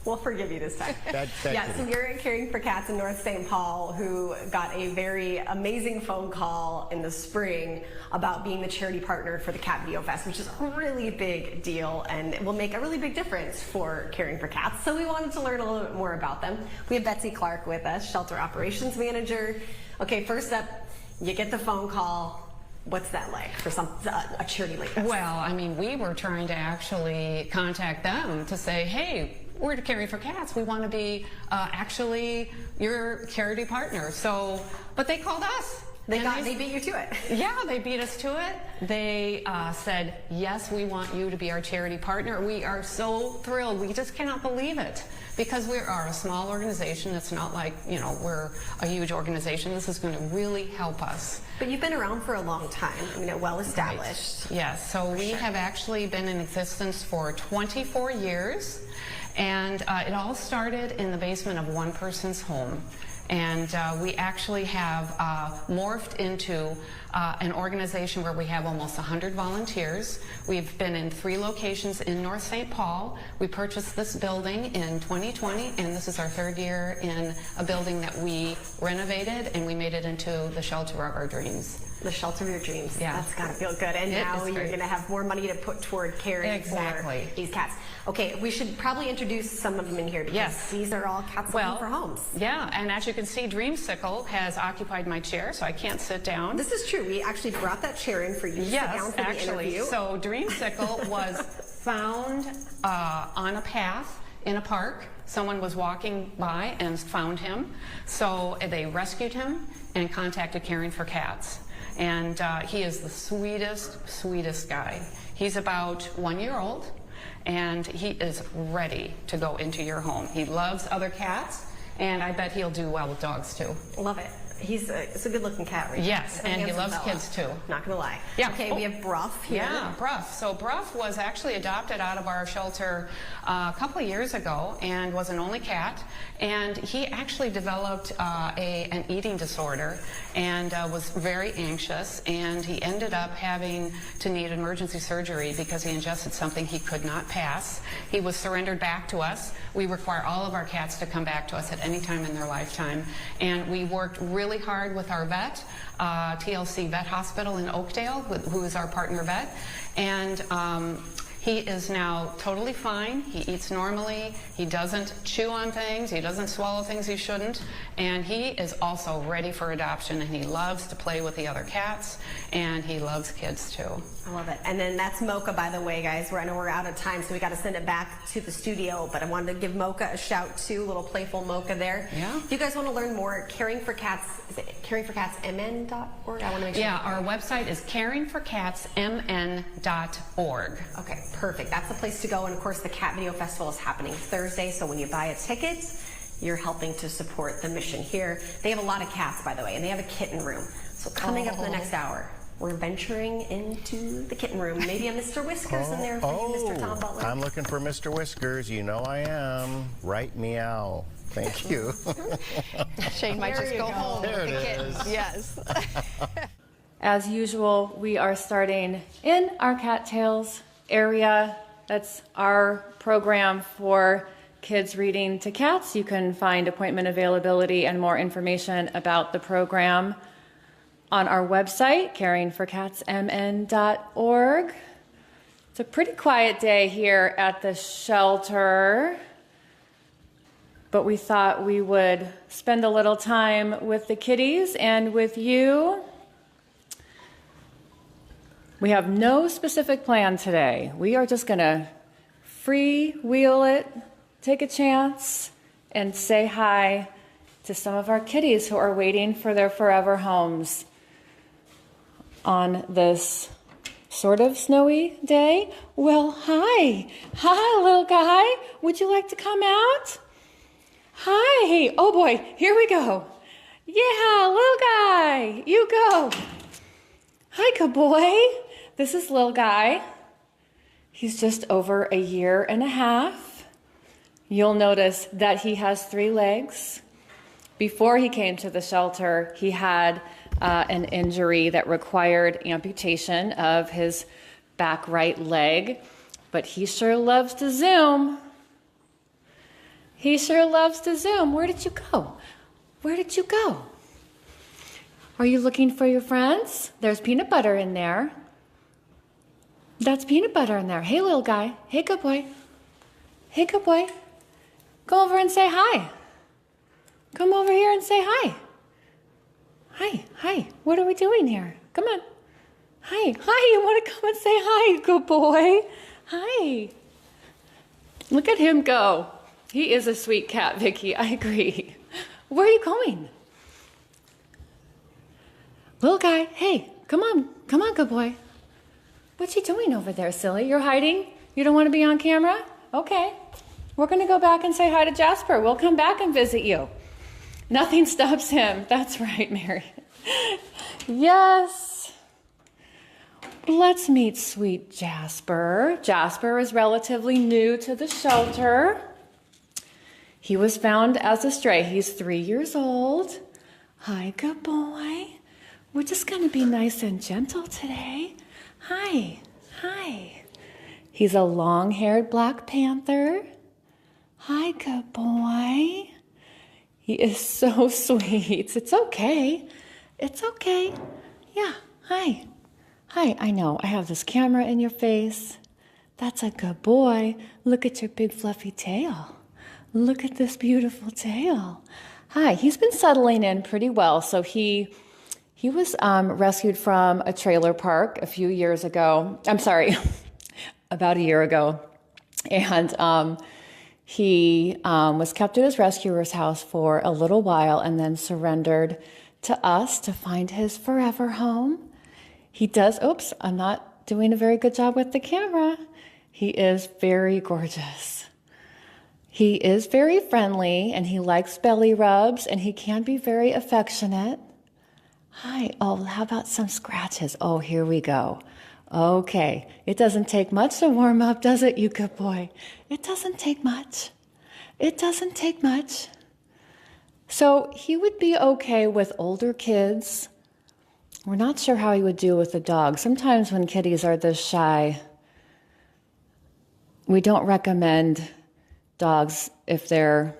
We'll forgive you this time. Yeah, so you're at Caring for Cats in North St. Paul, who got a very amazing phone call in the spring about being the charity partner for the Cat Video Fest, which is a really big deal and it will make a really big difference for Caring for Cats. So we wanted to learn a little bit more about them. We have Betsy Clark with us, Shelter Operations Manager. Okay, first up, you get the phone call. What's that like for a charity like this? Well, I mean, we were trying to actually contact them to say, hey, we're Caring for Cats. We want to be actually your charity partner. So, but they called us. They beat you to it. Yeah, they beat us to it. They said, yes, we want you to be our charity partner. We are so thrilled. We just cannot believe it because we are a small organization. It's not like, you know, we're a huge organization. This is going to really help us. But you've been around for a long time. I mean, well established. Right. Yes, so we have actually been in existence for 24 years. And it all started in the basement of one person's home. And we actually have morphed into an organization where we have almost 100 volunteers. We've been in 3 locations in North St. Paul. We purchased this building in 2020, and this is our 3rd year in a building that we renovated, and we made it into the shelter of our dreams. The shelter of your dreams. Yeah. That's got to feel good. And now you're going to have more money to put toward caring for these cats. Okay, we should probably introduce some of them in here because these are all cats looking for homes. Yeah, and as you can see, Dreamsicle has occupied my chair, so I can't sit down. This is true. We actually brought that chair in for you to sit down for the interview. So Dreamsicle was found on a path in a park. Someone was walking by and found him. So they rescued him and contacted Caring for Cats. And he is the sweetest guy. He's about 1 year old, and he is ready to go into your home. He loves other cats, and I bet he'll do well with dogs too. Love it. It's a good-looking cat, right? Yes, and he loves kids too. Not gonna lie. Yeah. Okay, we have Bruff here. Yeah, Bruff. So Bruff was actually adopted out of our shelter a couple of years ago and was an only cat. And he actually developed an eating disorder and was very anxious. And he ended up having to need emergency surgery because he ingested something he could not pass. He was surrendered back to us. We require all of our cats to come back to us at any time in their lifetime. And we worked really hard with our vet, TLC Vet Hospital in Oakdale, who is our partner vet. And he is now totally fine. He eats normally. He doesn't chew on things. He doesn't swallow things he shouldn't. And he is also ready for adoption. And he loves to play with the other cats. And he loves kids too. I love it. And then that's Mocha, by the way, guys. I know we're out of time, so we got to send it back to the studio. But I wanted to give Mocha a shout too. Little playful Mocha there. Yeah. If you guys want to learn more, Caring for Cats, is it caringforcatsmn.org? I want to make sure. Yeah, our website is caringforcatsmn.org. Okay, perfect. That's the place to go. And of course, the Cat Video Festival is happening Thursday. So when you buy a ticket, you're helping to support the mission here. They have a lot of cats, by the way, and they have a kitten room. So coming up in the next hour, we're venturing into the kitten room. Maybe a Mr. Whiskers in there for you, Mr. Tom Butler. I'm looking for Mr. Whiskers. You know I am. Right meow. Thank you. Shane might just go home with the kittens. Yes. As usual, we are starting in our cattails area. That's our program for kids reading to cats. You can find appointment availability and more information about the program on our website, caringforcatsmn.org. It's a pretty quiet day here at the shelter, but we thought we would spend a little time with the kitties and with you. We have no specific plan today. We are just going to freewheel it, take a chance, and say hi to some of our kitties who are waiting for their forever homes on this sort of snowy day. Well, hi. Hi, little guy. Would you like to come out? Hi. Oh boy, here we go. Yeah, little guy, you go. Hi, good boy. This is little guy. He's just over 1.5 years. You'll notice that he has 3 legs. Before he came to the shelter, he had an injury that required amputation of his back right leg, but he sure loves to zoom. He sure loves to zoom. Where did you go? Where did you go? Are you looking for your friends? There's peanut butter in there. That's peanut butter in there. Hey, little guy. Hey, good boy. Hey, good boy. Go over and say hi. Come over here and say hi. Hi, hi. What are we doing here? Come on. Hi, hi. You want to come and say hi? Good boy. Hi. Look at him go. He is a sweet cat, Vicky. I agree. Where are you going? Little guy, hey, come on. Come on, good boy. What's he doing over there, silly? You're hiding? You don't want to be on camera? Okay. We're going to go back and say hi to Jasper. We'll come back and visit you. Nothing stops him. That's right, Mary. Yes. Let's meet sweet Jasper. Jasper is relatively new to the shelter. He was found as a stray. He's 3 years old. Hi, good boy. We're just going to be nice and gentle today. Hi, hi. He's a long-haired black panther. Hi, good boy. He is so sweet. It's okay. It's okay. Yeah, hi. Hi, I know, I have this camera in your face. That's a good boy. Look at your big fluffy tail. Look at this beautiful tail. Hi, he's been settling in pretty well. So he was rescued from a trailer park a few years ago. I'm sorry, about a year ago. And he was kept at his rescuer's house for a little while and then surrendered to us to find his forever home. He does, oops, I'm not doing a very good job with the camera. He is very gorgeous. He is very friendly and he likes belly rubs and he can be very affectionate. Hi, oh, how about some scratches? Oh, here we go. Okay, it doesn't take much to warm up, does it, you good boy? It doesn't take much. It doesn't take much. So he would be okay with older kids. We're not sure how he would do with a dog. Sometimes when kitties are this shy, we don't recommend dogs if they're,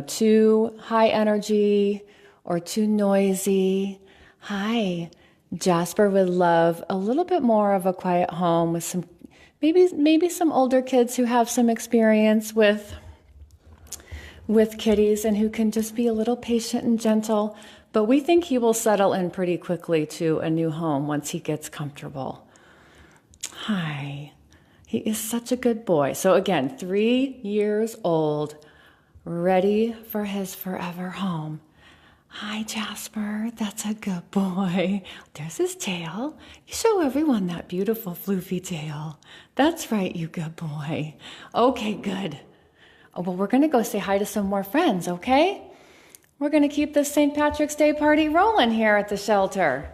too high energy or too noisy. Hi, Jasper would love a little bit more of a quiet home with some, maybe some older kids who have some experience with kitties and who can just be a little patient and gentle. But we think he will settle in pretty quickly to a new home once he gets comfortable. Hi, he is such a good boy. So again, 3 years old, ready for his forever home. Hi, Jasper. That's a good boy. There's his tail. You show everyone that beautiful floofy tail. That's right, you good boy. Okay, good. Oh, well, we're going to go say hi to some more friends, okay? We're going to keep this St. Patrick's Day party rolling here at the shelter.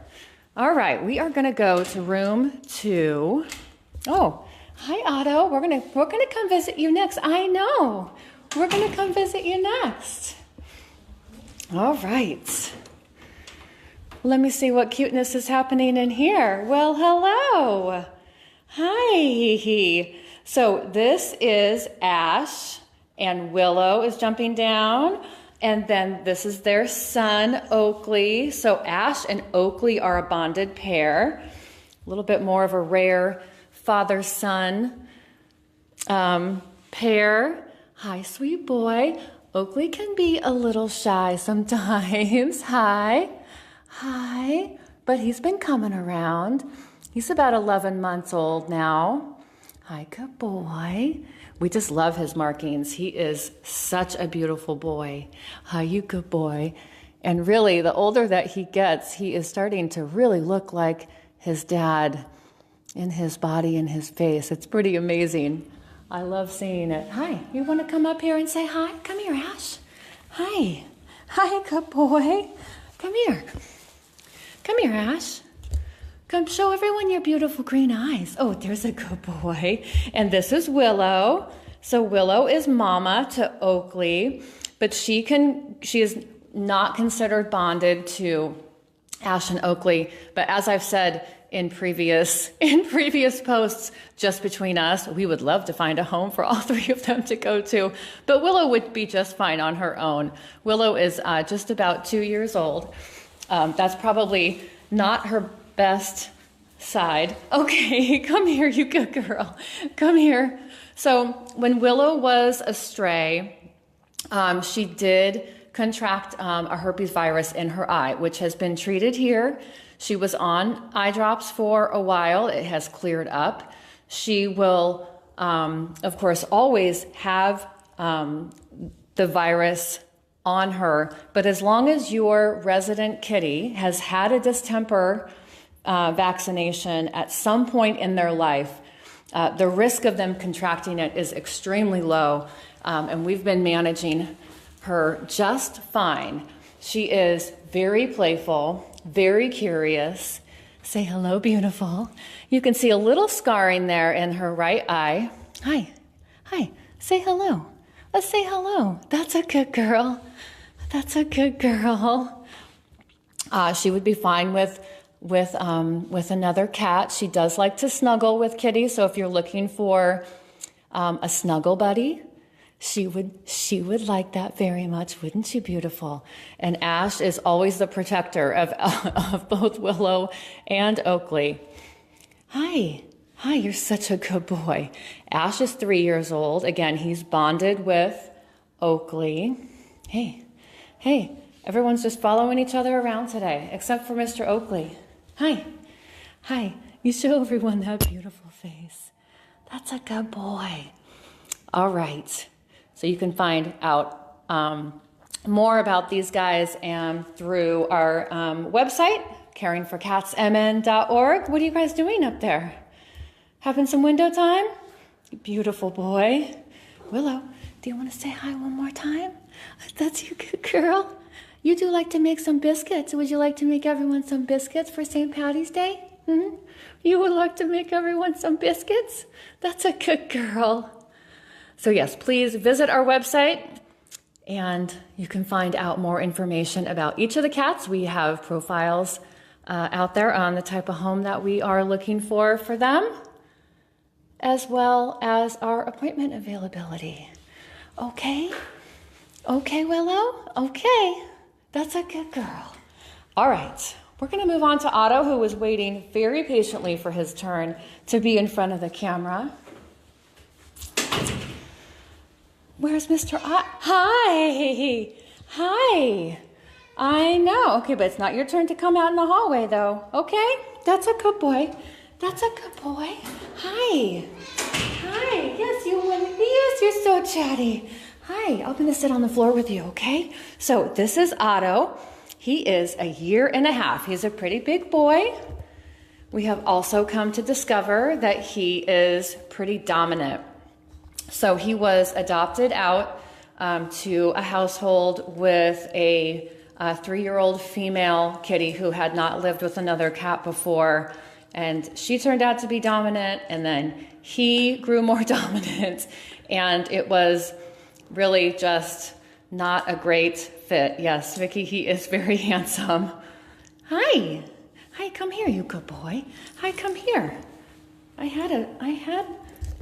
All right, we are going to go to room 2. Oh, hi, Otto. We're going to come visit you next. I know. We're going to come visit you next. All right. Let me see what cuteness is happening in here. Well, hello. Hi. So this is Ash, and Willow is jumping down. And then this is their son, Oakley. So Ash and Oakley are a bonded pair. A little bit more of a rare father-son pair. Hi, sweet boy. Oakley can be a little shy sometimes. Hi. Hi. But he's been coming around. He's about 11 months old now. Hi, good boy. we just love his markings. He is such a beautiful boy. Hi, you good boy. And really, the older that he gets, he is starting to really look like his dad in his body and his face. It's pretty amazing. I love seeing it. Hi, you want to come up here and say hi? Come here, Ash. Hi. Hi, good boy. Come here. Come here, Ash. Come show everyone your beautiful green eyes. Oh, there's a good boy. And this is Willow. So Willow is mama to Oakley, but she is not considered bonded to Ash and Oakley. But as I've said in previous posts, just between us, we would love to find a home for all three of them to go to. But Willow would be just fine on her own. Willow is just about 2 years old. That's probably not her best side. Okay, come here, you good girl. Come here. So when Willow was a stray, she did contract a herpes virus in her eye, which has been treated here. She was on eye drops for a while. It has cleared up. She will, of course, always have the virus on her, but as long as your resident kitty has had a distemper vaccination at some point in their life, the risk of them contracting it is extremely low, and we've been managing her just fine. She is very playful, very curious. Say hello, beautiful. You can see a little scarring there in her right eye. Hi, hi, say hello. Let's say hello. That's a good girl. That's a good girl. She would be fine with another cat. She does like to snuggle with Kitty, so if you're looking for a snuggle buddy, she would like that very much, wouldn't you, beautiful? And Ash is always the protector of both Willow and Oakley. Hi, you're such a good boy. Ash is 3 years old. Again, he's bonded with Oakley. Hey, everyone's just following each other around today, except for Mr. Oakley. Hi, you show everyone that beautiful face. That's a good boy. All right. So you can find out more about these guys through our website, caringforcatsmn.org. What are you guys doing up there? Having some window time? Beautiful boy. Willow, do you want to say hi one more time? That's you, good girl. You do like to make some biscuits. Would you like to make everyone some biscuits for St. Patty's Day? You would like to make everyone some biscuits? That's a good girl. So yes, please visit our website and you can find out more information about each of the cats. We have profiles out there on the type of home that we are looking for them, as well as our appointment availability. Okay, Willow? Okay, that's a good girl. All right, we're gonna move on to Otto, who was waiting very patiently for his turn to be in front of the camera. Where's Mr. Otto? Hi. I know. Okay, but it's not your turn to come out in the hallway, though. Okay? That's a good boy. Hi. Yes, you're so chatty. Hi, I'm going to sit on the floor with you, okay? So this is Otto. He is 1.5 years. He's a pretty big boy. We have also come to discover that he is pretty dominant. So he was adopted out to a household with a 3-year-old female kitty who had not lived with another cat before. And she turned out to be dominant, and then he grew more dominant. And it was really just not a great fit. Yes, Vicky, he is very handsome. Hi, come here, you good boy. Hi, come here.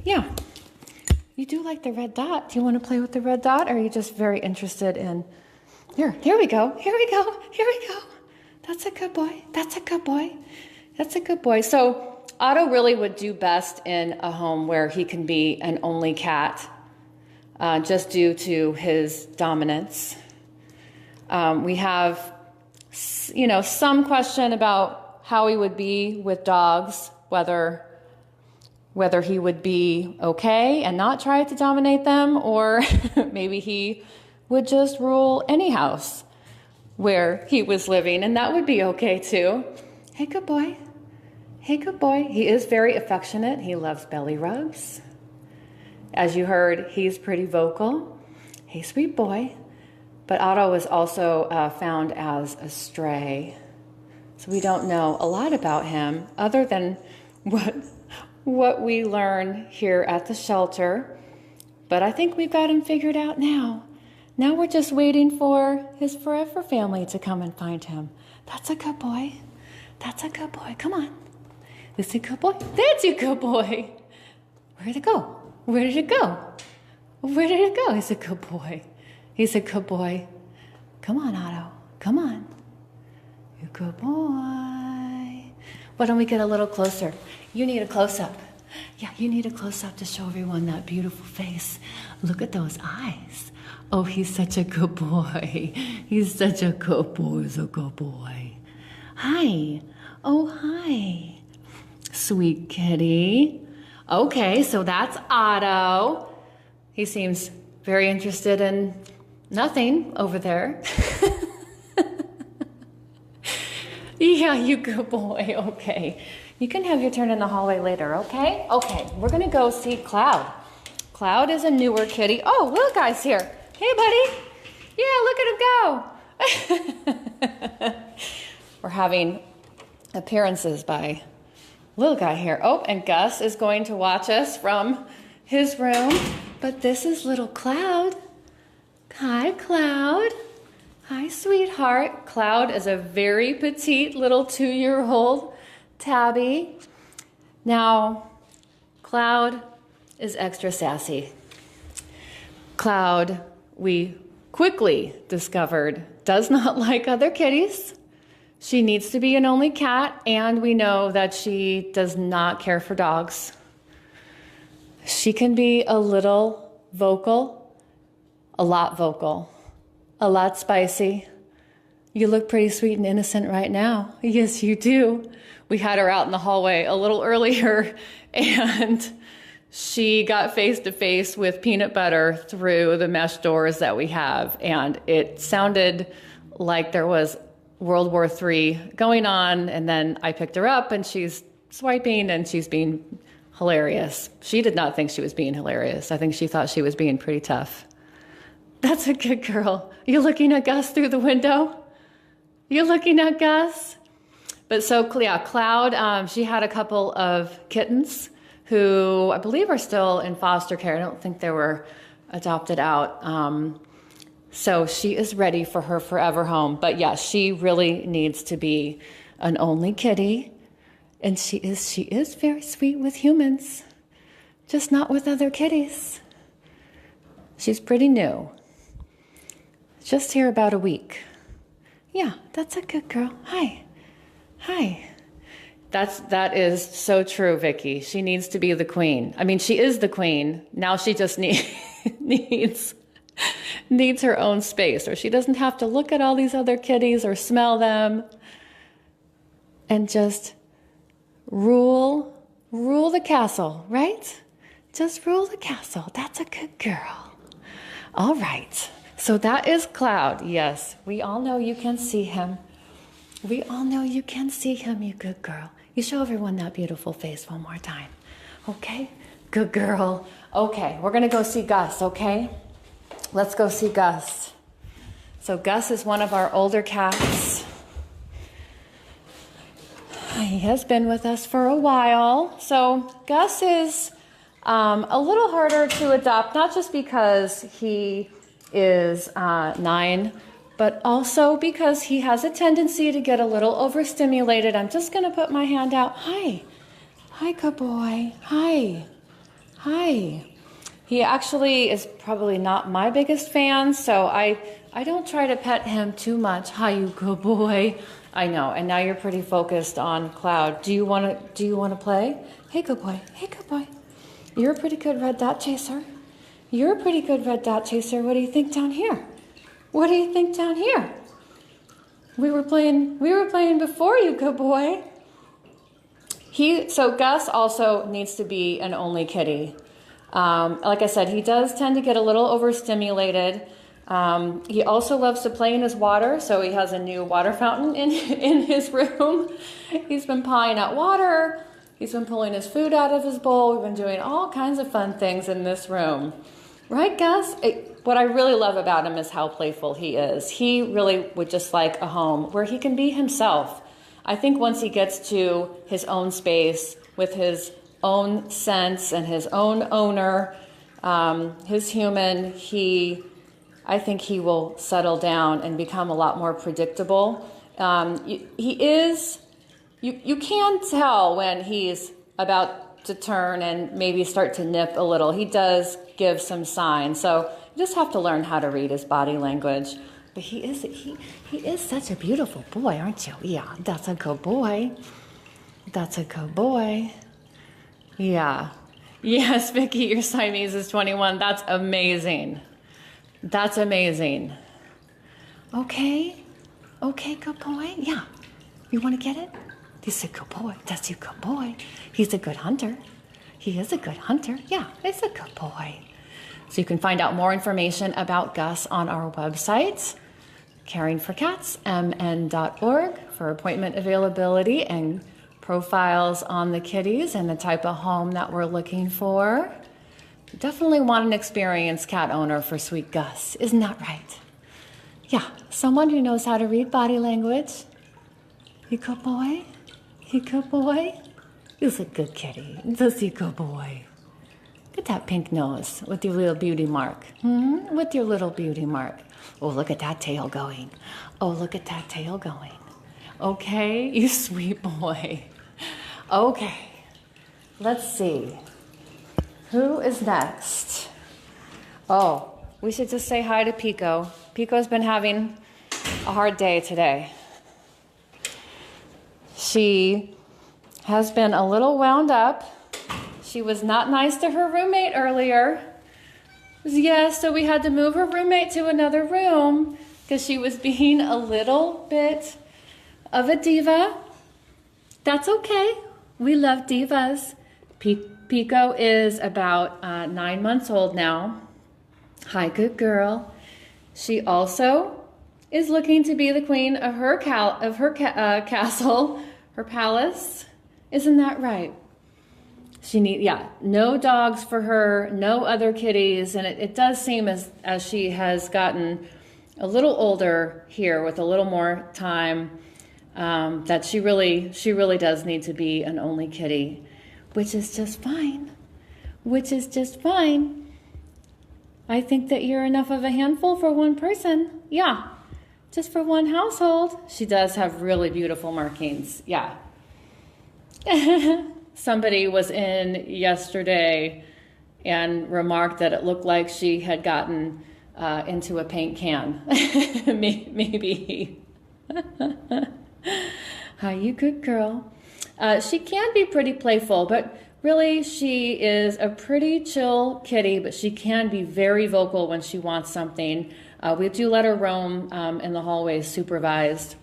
Yeah. You do like the red dot. Do you want to play with the red dot, or are you just very interested in... Here we go. That's a good boy. So Otto really would do best in a home where he can be an only cat, just due to his dominance. We have, some question about how he would be with dogs, whether whether he would be okay and not try to dominate them, or maybe he would just rule any house where he was living, and that would be okay too. Hey, good boy. Hey, good boy. He is very affectionate. He loves belly rubs. As you heard, he's pretty vocal. Hey, sweet boy. But Otto was also found as a stray. So we don't know a lot about him other than what we learn here at the shelter. But I think we've got him figured out now. Now we're just waiting for his forever family to come and find him. That's a good boy. That's a good boy. Come on. This a good boy? That's a good boy. Where did it go? Where did it go? Where did it go? He's a good boy. He's a good boy. Come on, Otto. Come on. You good boy. Why don't we get a little closer? You need a close-up. Yeah, you need a close-up to show everyone that beautiful face. Look at those eyes. Oh, he's such a good boy. He's such a good boy. He's a good boy. Hi. Oh, hi. Sweet kitty. Okay, so that's Otto. He seems very interested in nothing over there. Yeah, you good boy. Okay. You can have your turn in the hallway later, okay? Okay, we're going to go see Cloud. Cloud is a newer kitty. Oh, little guy's here. Hey, buddy. Yeah, look at him go. We're having appearances by little guy here. Oh, and Gus is going to watch us from his room. But this is little Cloud. Hi, Cloud. Hi, sweetheart. Cloud is a very petite little 2-year-old tabby. Now, Cloud is extra sassy. Cloud, we quickly discovered, does not like other kitties. She needs to be an only cat, and we know that she does not care for dogs. She can be a little vocal, a lot spicy. You look pretty sweet and innocent right now. Yes, you do. We had her out in the hallway a little earlier, and she got face to face with peanut butter through the mesh doors that we have, and it sounded like there was World War III going on, and then I picked her up, and she's swiping, and she's being hilarious. She did not think she was being hilarious. I think she thought she was being pretty tough. That's a good girl. You looking at Gus through the window? You looking at Gus? But so, yeah, Cloud, she had a couple of kittens who I believe are still in foster care. I don't think they were adopted out. So she is ready for her forever home. But yeah, she really needs to be an only kitty. And she is very sweet with humans, just not with other kitties. She's pretty new. Just here about a week. Yeah, that's a good girl. Hi. Hi. That is so true, Vicky. She needs to be the queen. I mean, she is the queen. Now she just needs her own space, or she doesn't have to look at all these other kitties or smell them, and just rule the castle, right? Just rule the castle. That's a good girl. All right. So that is Cloud. Yes, we all know you can see him. We all know you can see him, you good girl. You show everyone that beautiful face one more time. Okay? Good girl. Okay, we're going to go see Gus, okay? Let's go see Gus. So Gus is one of our older cats. He has been with us for a while. So Gus is a little harder to adopt, not just because he is 9, but also because he has a tendency to get a little overstimulated. I'm just going to put my hand out. Hi. Hi, good boy. Hi. Hi. He actually is probably not my biggest fan, so I don't try to pet him too much. Hi, you good boy. I know, and now you're pretty focused on Cloud. Do you want to play? Hey, good boy. Hey, good boy. You're a pretty good red dot chaser. You're a pretty good red dot chaser. What do you think down here? What do you think down here? We were playing before, you good boy. So Gus also needs to be an only kitty. Like I said, he does tend to get a little overstimulated. He also loves to play in his water, so he has a new water fountain in his room. He's been pawing at water. He's been pulling his food out of his bowl. We've been doing all kinds of fun things in this room. Right, Gus? What I really love about him is how playful he is. He really would just like a home where he can be himself. I think once he gets to his own space with his own sense and his own owner, his human, I think he will settle down and become a lot more predictable. You can tell when he's about to turn and maybe start to nip a little. He does give some signs. So you just have to learn how to read his body language. But he is such a beautiful boy, aren't you? Yeah, that's a good boy. That's a good boy. Yeah. Yes, Vicky, your Siamese is 21. That's amazing. That's amazing. Okay, good boy. Yeah. You want to get it? He's a good boy. That's a good boy. He's a good hunter. He is a good hunter. Yeah, he's a good boy. So you can find out more information about Gus on our website, caringforcatsmn.org, for appointment availability and profiles on the kitties and the type of home that we're looking for. Definitely want an experienced cat owner for sweet Gus. Isn't that right? Yeah, someone who knows how to read body language. You good boy? You good boy? He's a good kitty. That's a good boy. Look at that pink nose with your little beauty mark. With your little beauty mark. Oh, look at that tail going. Oh, look at that tail going. Okay, you sweet boy. Okay, let's see. Who is next? Oh, we should just say hi to Pico. Pico's been having a hard day today. She has been a little wound up. She was not nice to her roommate earlier. Yeah, so we had to move her roommate to another room because she was being a little bit of a diva. That's okay. We love divas. Pico is about 9 months old now. Hi, good girl. She also is looking to be the queen of her castle, her palace. Isn't that right? No dogs for her, no other kitties, and it does seem as she has gotten a little older here with a little more time, that she really does need to be an only kitty. Which is just fine. I think that you're enough of a handful for one person. Yeah, just for one household. She does have really beautiful markings. Yeah. Somebody was in yesterday and remarked that it looked like she had gotten into a paint can. Maybe. Hi, you good girl. She can be pretty playful, but really she is a pretty chill kitty, but she can be very vocal when she wants something. We do let her roam in the hallways supervised,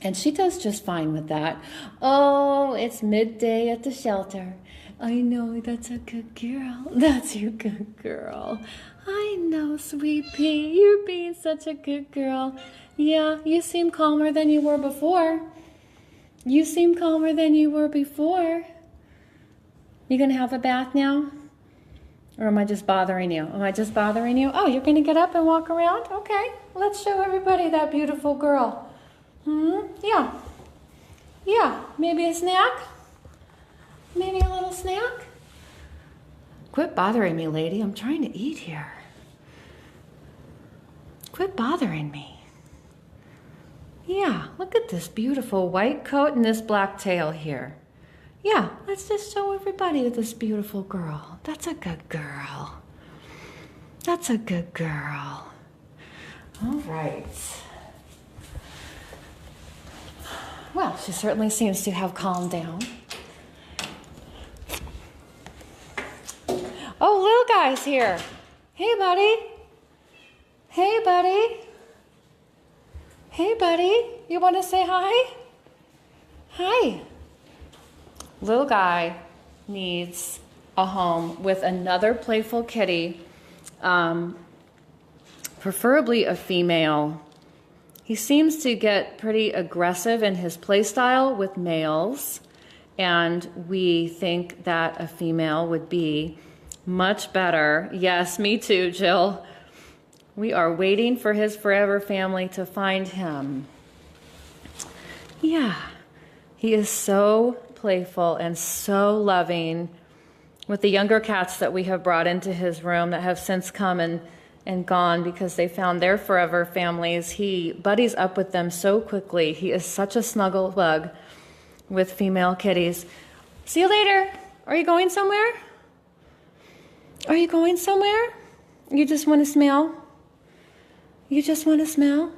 and she does just fine with that. Oh, it's midday at the shelter. I know, that's a good girl. That's your good girl. I know, sweet pea, you're being such a good girl. Yeah, you seem calmer than you were before. You seem calmer than you were before. You gonna have a bath now? Or am I just bothering you? Oh, you're gonna get up and walk around? Okay, let's show everybody that beautiful girl. Yeah. Maybe a snack? Maybe a little snack? Quit bothering me, lady. I'm trying to eat here. Quit bothering me. Yeah, look at this beautiful white coat and this black tail here. Yeah, let's just show everybody this beautiful girl. That's a good girl. That's a good girl. All right. Well, she certainly seems to have calmed down. Oh, little guy's here. Hey, buddy. Hey, buddy. Hey, buddy, you want to say hi? Hi. Little guy needs a home with another playful kitty, preferably a female. He seems to get pretty aggressive in his play style with males, and we think that a female would be much better. Yes, me too, Jill. We are waiting for his forever family to find him. Yeah, he is so playful and so loving. With the younger cats that we have brought into his room that have since come and gone because they found their forever families, he buddies up with them so quickly. He is such a snuggle bug with female kitties. See you later. Are you going somewhere? Are you going somewhere? You just want to smell? You just want to smell?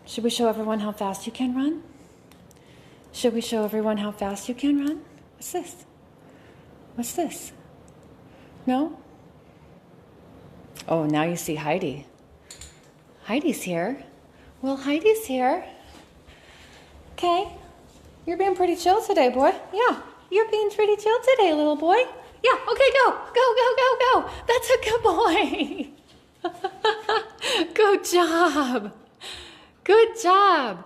Should we show everyone how fast you can run? Should we show everyone how fast you can run? What's this? What's this? No? Oh, now you see Heidi. Heidi's here. Well, Heidi's here. Okay. You're being pretty chill today, boy. Yeah. You're being pretty chill today, little boy. Yeah. Okay, go. Go, go, go, go. That's a good boy. Good job. Good job.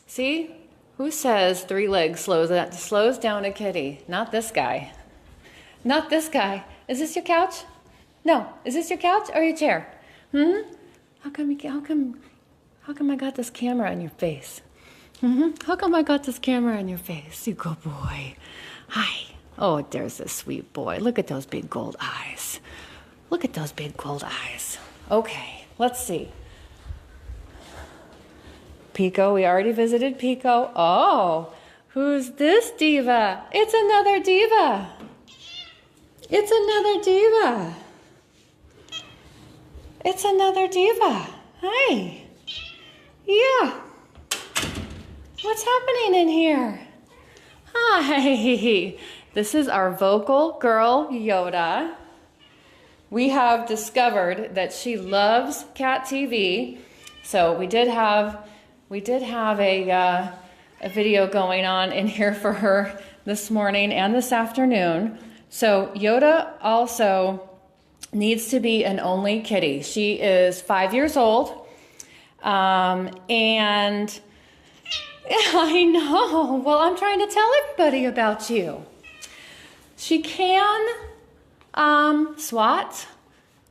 See? Who says 3 legs slows down a kitty? Not this guy. Not this guy. Is this your couch? No. Is this your couch or your chair? How come I got this camera in your face? How come I got this camera in your face? You good boy. Hi. Oh, there's a sweet boy. Look at those big gold eyes. Look at those big gold eyes. Okay, let's see. Pico, we already visited Pico. Oh, who's this diva? It's another diva. It's another diva. It's another diva. Hi. Yeah. What's happening in here? Hi. This is our vocal girl, Yoda. We have discovered that she loves cat TV. So we did have a video going on in here for her this morning and this afternoon. So Yoda also needs to be an only kitty. She is 5 years old. And I know, well, I'm trying to tell everybody about you. She can swat,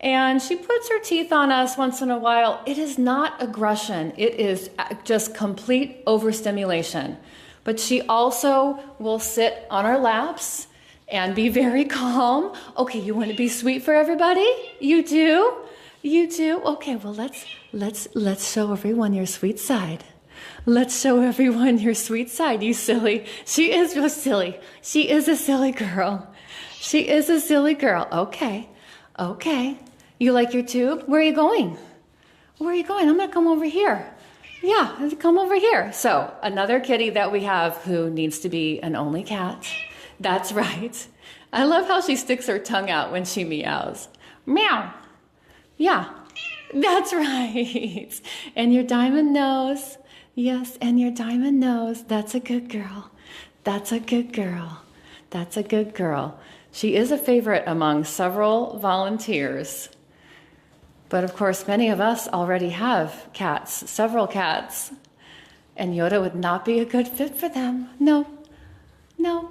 and she puts her teeth on us once in a while. It is not aggression. It is just complete overstimulation. But she also will sit on our laps and be very calm. Okay, you want to be sweet for everybody? You do? You do? Okay, well, let's show everyone your sweet side. Let's show everyone your sweet side, you silly. She is just silly. She is a silly girl. She is a silly girl. Okay. Okay. You like your tube? Where are you going? Where are you going? I'm going to come over here. Yeah, come over here. So, another kitty that we have who needs to be an only cat. That's right. I love how she sticks her tongue out when she meows. Meow. Yeah, that's right. And your diamond nose. Yes, and your diamond nose. That's a good girl. That's a good girl. That's a good girl. She is a favorite among several volunteers. But of course, many of us already have cats, several cats. And Yoda would not be a good fit for them. No, no,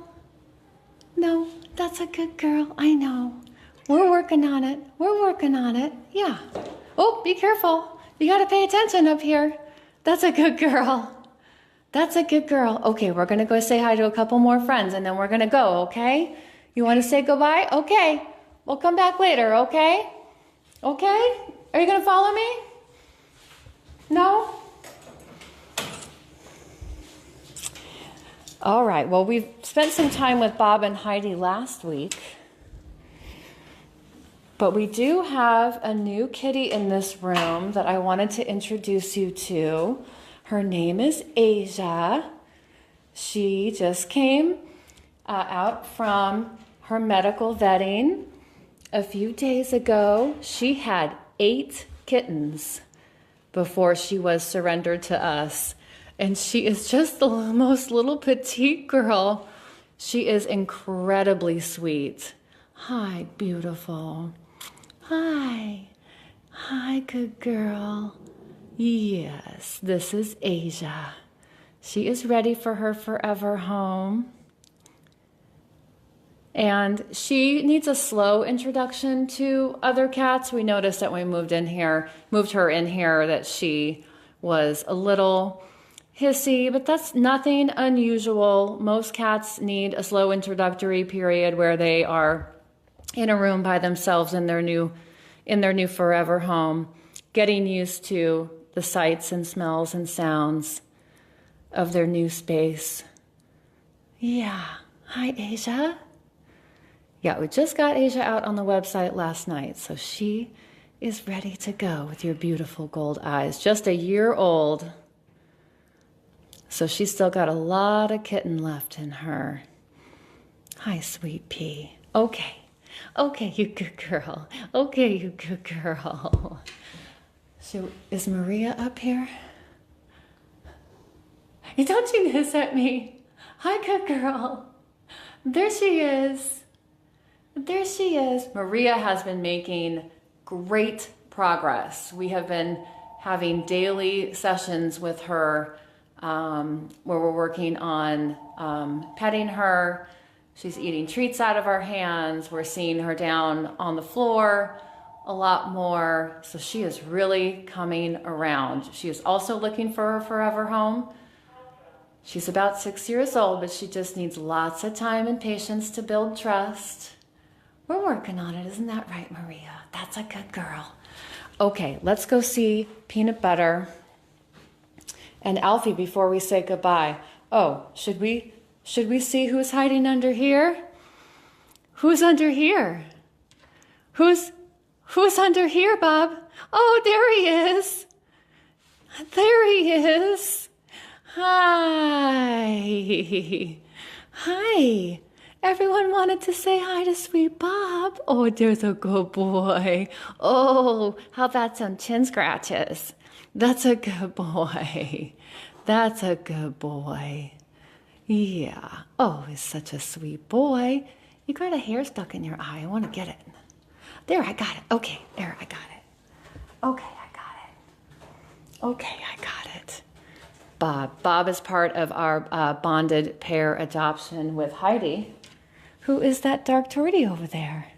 no, that's a good girl. I know. We're working on it. We're working on it. Yeah. Oh, be careful. You got to pay attention up here. That's a good girl. That's a good girl. Okay, we're going to go say hi to a couple more friends, and then we're going to go, okay? You want to say goodbye? Okay. We'll come back later, okay? Okay? Are you going to follow me? No? All right. Well, we've spent some time with Bob and Heidi last week. But we do have a new kitty in this room that I wanted to introduce you to. Her name is Asia. She just came out from her medical vetting a few days ago. She had 8 kittens before she was surrendered to us. And she is just the most little petite girl. She is incredibly sweet. Hi, beautiful. Hi. Hi, good girl. Yes, this is Asia. She is ready for her forever home. And she needs a slow introduction to other cats. We noticed that when we moved her in here, that she was a little hissy, but that's nothing unusual. Most cats need a slow introductory period where they are in a room by themselves in their new forever home, getting used to the sights and smells and sounds of their new space. Yeah. Hi, Asia. Yeah, we just got Asia out on the website last night, so she is ready to go with your beautiful gold eyes. Just a year old. So she's still got a lot of kitten left in her. Hi, sweet pea. Okay, you good girl. Okay, you good girl. So, is Maria up here? Hey, don't you hiss at me. Hi, good girl. There she is. There she is. Maria has been making great progress. We have been having daily sessions with her where we're working on petting her. She's eating treats out of our hands. We're seeing her down on the floor a lot more. So she is really coming around. She is also looking for her forever home. She's about 6 years old, but she just needs lots of time and patience to build trust. We're working on it, isn't that right, Maria? That's a good girl. Okay, let's go see Peanut Butter and Alfie before we say goodbye. Oh, should we see who's hiding under here? Who's under here? Who's under here, Bob? Oh, there he is. There he is. Hi. Hi. Everyone wanted to say hi to sweet Bob. Oh, there's a good boy. Oh, how about some chin scratches? That's a good boy. That's a good boy. Yeah. Oh, he's such a sweet boy. You got a hair stuck in your eye. I want to get it. There, I got it. Okay, there, I got it. Okay, I got it. Okay, I got it. Bob. Bob is part of our bonded pair adoption with Heidi. Who is that dark tortie over there?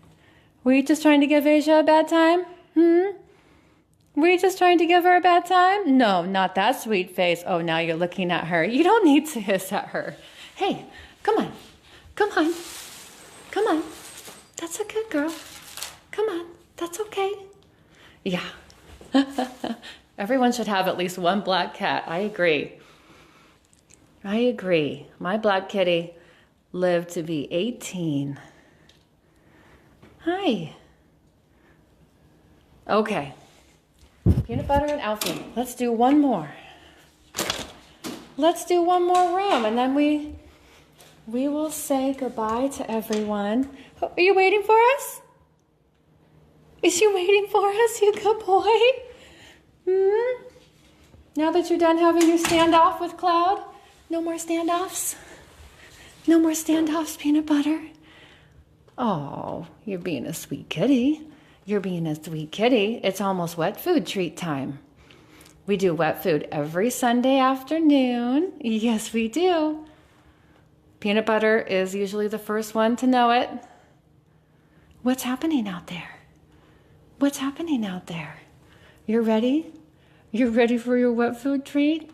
Were you just trying to give Asia a bad time? Were you just trying to give her a bad time? No, not that sweet face. Oh, now you're looking at her. You don't need to hiss at her. Hey, come on. Come on. Come on. That's a good girl. Come on. That's okay. Yeah. Everyone should have at least one black cat. I agree. I agree. My black kitty lived to be 18. Hi. Okay. Peanut Butter and Alfie. Let's do one more. Let's do one more room, and then we will say goodbye to everyone. Are you waiting for us? Is she waiting for us, you good boy? Now that you're done having your standoff with Cloud, no more standoffs? No more standoffs, Peanut Butter? Oh, you're being a sweet kitty. You're being a sweet kitty. It's almost wet food treat time. We do wet food every Sunday afternoon. Yes, we do. Peanut Butter is usually the first one to know it. What's happening out there? What's happening out there? You're ready? You're ready for your wet food treat?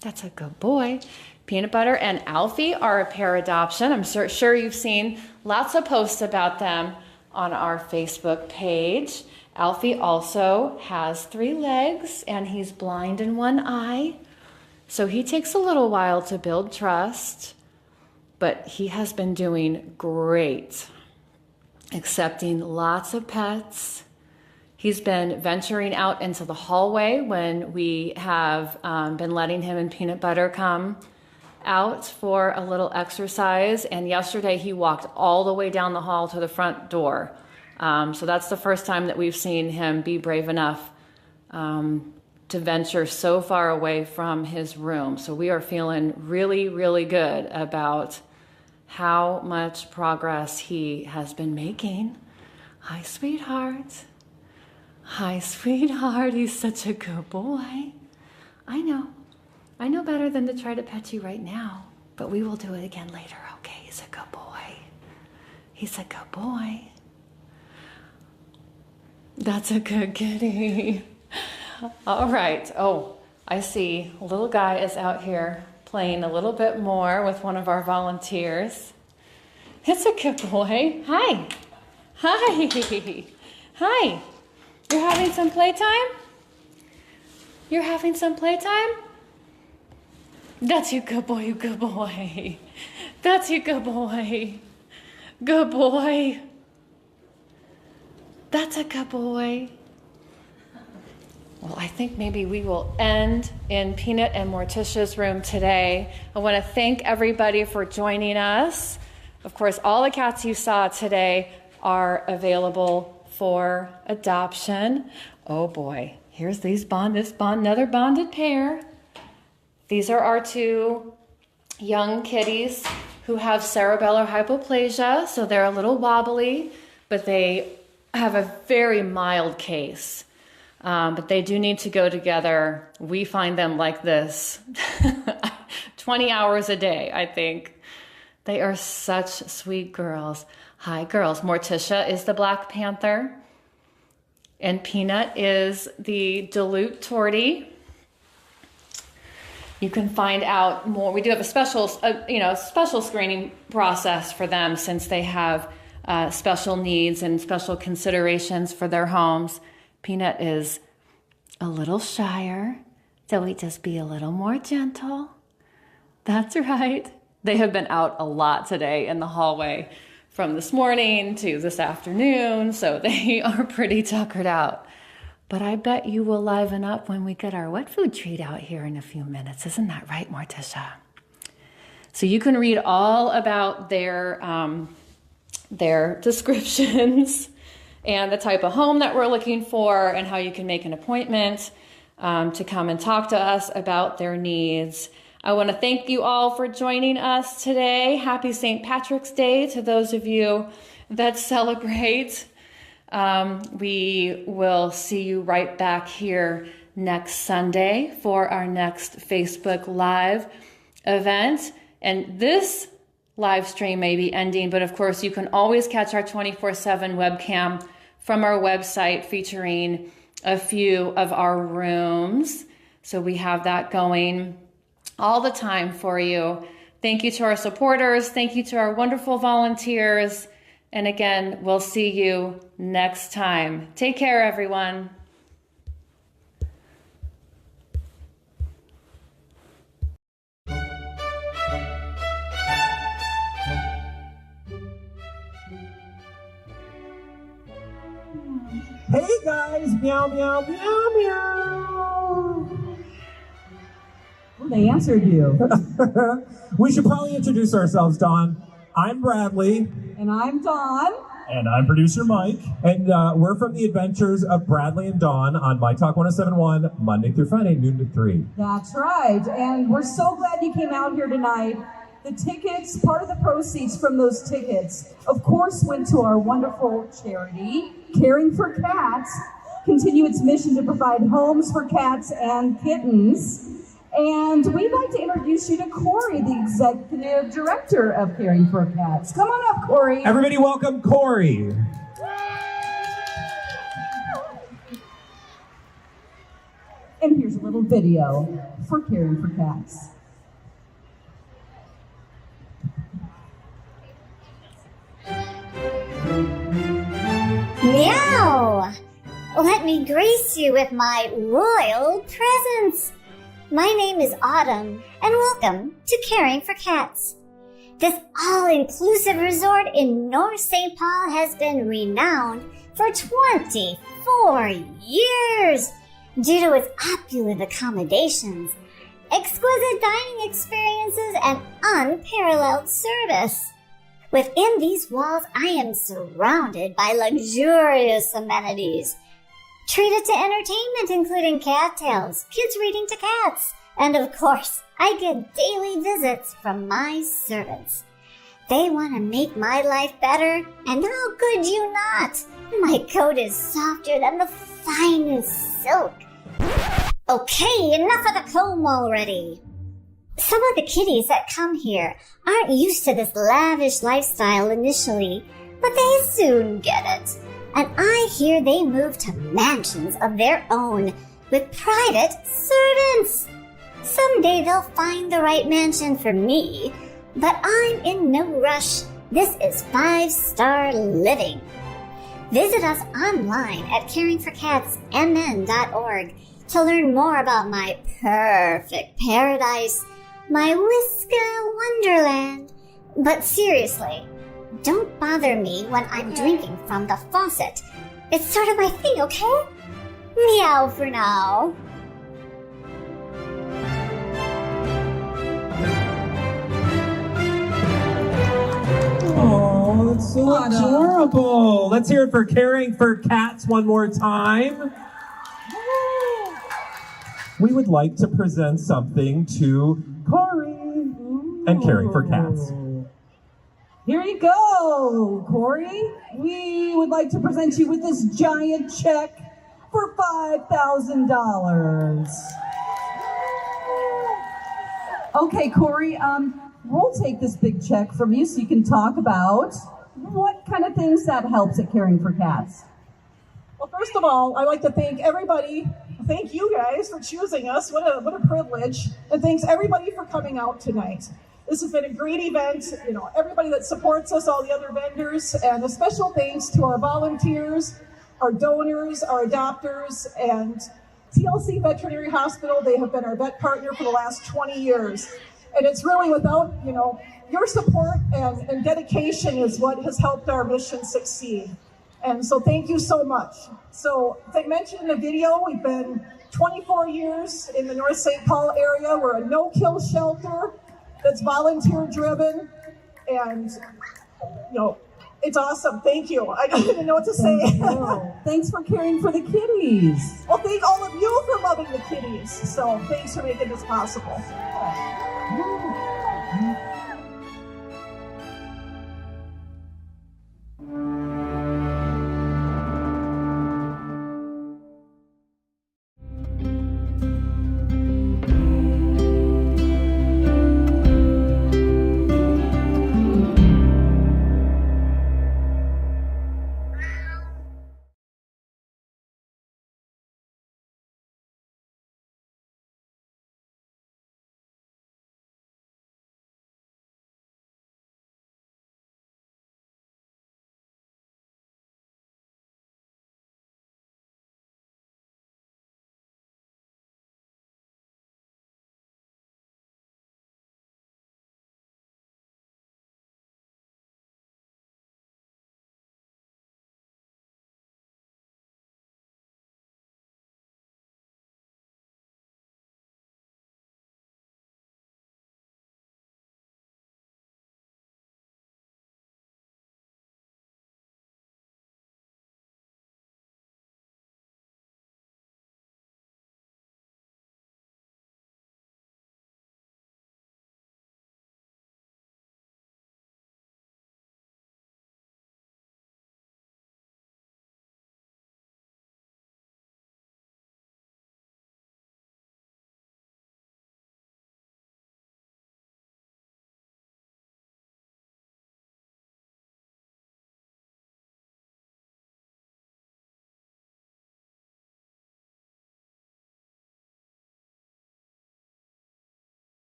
That's a good boy. Peanut Butter and Alfie are a pair adoption. I'm sure you've seen lots of posts about them on our Facebook page. Alfie also has 3 legs and he's blind in one eye. So he takes a little while to build trust, but he has been doing great, accepting lots of pets. He's been venturing out into the hallway when we have been letting him and Peanut Butter come out for a little exercise. And yesterday he walked all the way down the hall to the front door. So that's the first time that we've seen him be brave enough to venture so far away from his room. So we are feeling really, really good about how much progress he has been making. Hi, sweetheart. Hi, sweetheart. He's such a good boy. I know better than to try to pet you right now, but we will do it again later, okay? He's a good boy. He's a good boy. That's a good kitty. All right. Oh, I see. Little guy is out here playing a little bit more with one of our volunteers. It's a good boy. Hi. Hi. Hi. You're having some playtime? You're having some playtime? That's you, good boy, you good boy. That's you, good boy. Good boy. That's a good boy. Well, I think maybe we will end in Peanut and Morticia's room today. I want to thank everybody for joining us. Of course, all the cats you saw today are available for adoption. Oh boy, here's another bonded pair. These are our two young kitties who have cerebellar hypoplasia, so they're a little wobbly, but they have a very mild case. But they do need to go together. We find them like this 20 hours a day, I think. They are such sweet girls. Hi, girls. Morticia is the Black Panther, and Peanut is the Duluth Tortie. You can find out more. We do have a special screening process for them since they have special needs and special considerations for their homes. Peanut is a little shyer, so we just be a little more gentle. That's right. They have been out a lot today in the hallway from this morning to this afternoon, so they are pretty tuckered out. But I bet you will liven up when we get our wet food treat out here in a few minutes. Isn't that right, Morticia? So you can read all about their descriptions and the type of home that we're looking for and how you can make an appointment to come and talk to us about their needs. I want to thank you all for joining us today. Happy St. Patrick's Day to those of you that celebrate. We will see you right back here next Sunday for our next Facebook Live event. And this live stream may be ending, but of course you can always catch our 24/7 webcam from our website featuring a few of our rooms. So we have that going all the time for you. Thank you to our supporters. Thank you to our wonderful volunteers. And again, we'll see you next time. Take care, everyone. Hey guys, meow, meow, meow, meow. Well, they answered you. We should probably introduce ourselves, Dawn. I'm Bradley. And I'm Dawn. And I'm producer Mike. And we're from the Adventures of Bradley and Dawn on My Talk 107.1, Monday through Friday, noon to 3. That's right. And we're so glad you came out here tonight. The tickets, part of the proceeds from those tickets, of course, went to our wonderful charity, Caring for Cats, continue its mission to provide homes for cats and kittens. And we'd like to introduce you to Corey, the Executive Director of Caring for Cats. Come on up, Corey. Everybody welcome Corey. And here's a little video for Caring for Cats. Meow! Let me grace you with my royal presence. My name is Autumn, and welcome to Caring for Cats. This all-inclusive resort in North St. Paul has been renowned for 24 years due to its opulent accommodations, exquisite dining experiences, and unparalleled service. Within these walls, I am surrounded by luxurious amenities, treated to entertainment including cattails, kids reading to cats, and of course, I get daily visits from my servants. They want to make my life better, and how could you not? My coat is softer than the finest silk. Okay, enough of the comb already. Some of the kitties that come here aren't used to this lavish lifestyle initially, but they soon get it. And I hear they move to mansions of their own with private servants. Someday they'll find the right mansion for me, but I'm in no rush. This is 5-star living. Visit us online at caringforcatsmn.org to learn more about my perfect paradise, my Whiska Wonderland. But seriously, don't bother me when I'm drinking from the faucet. It's sort of my thing, okay? Meow for now. Oh, that's so adorable. Let's hear it for Caring for Cats one more time. We would like to present something to Corey and Caring for Cats. Here you go, Corey. We would like to present you with this giant check for $5,000. Okay, Corey, we'll take this big check from you so you can talk about what kind of things that helps at Caring for Cats. Well, first of all, I'd like to thank everybody. Thank you guys for choosing us. What a privilege. And thanks everybody for coming out tonight. This has been a great event. You know, everybody that supports us, all the other vendors, and a special thanks to our volunteers, our donors, our adopters, and TLC Veterinary Hospital. They have been our vet partner for the last 20 years. And it's really without, your support and dedication is what has helped our mission succeed. And so thank you so much. So as I mentioned in the video, we've been 24 years in the North St. Paul area. We're a no-kill shelter that's volunteer driven. And, it's awesome. Thank you. I don't even know what to say. Thanks for caring for the kitties. Well, thank all of you for loving the kitties. So thanks for making this possible.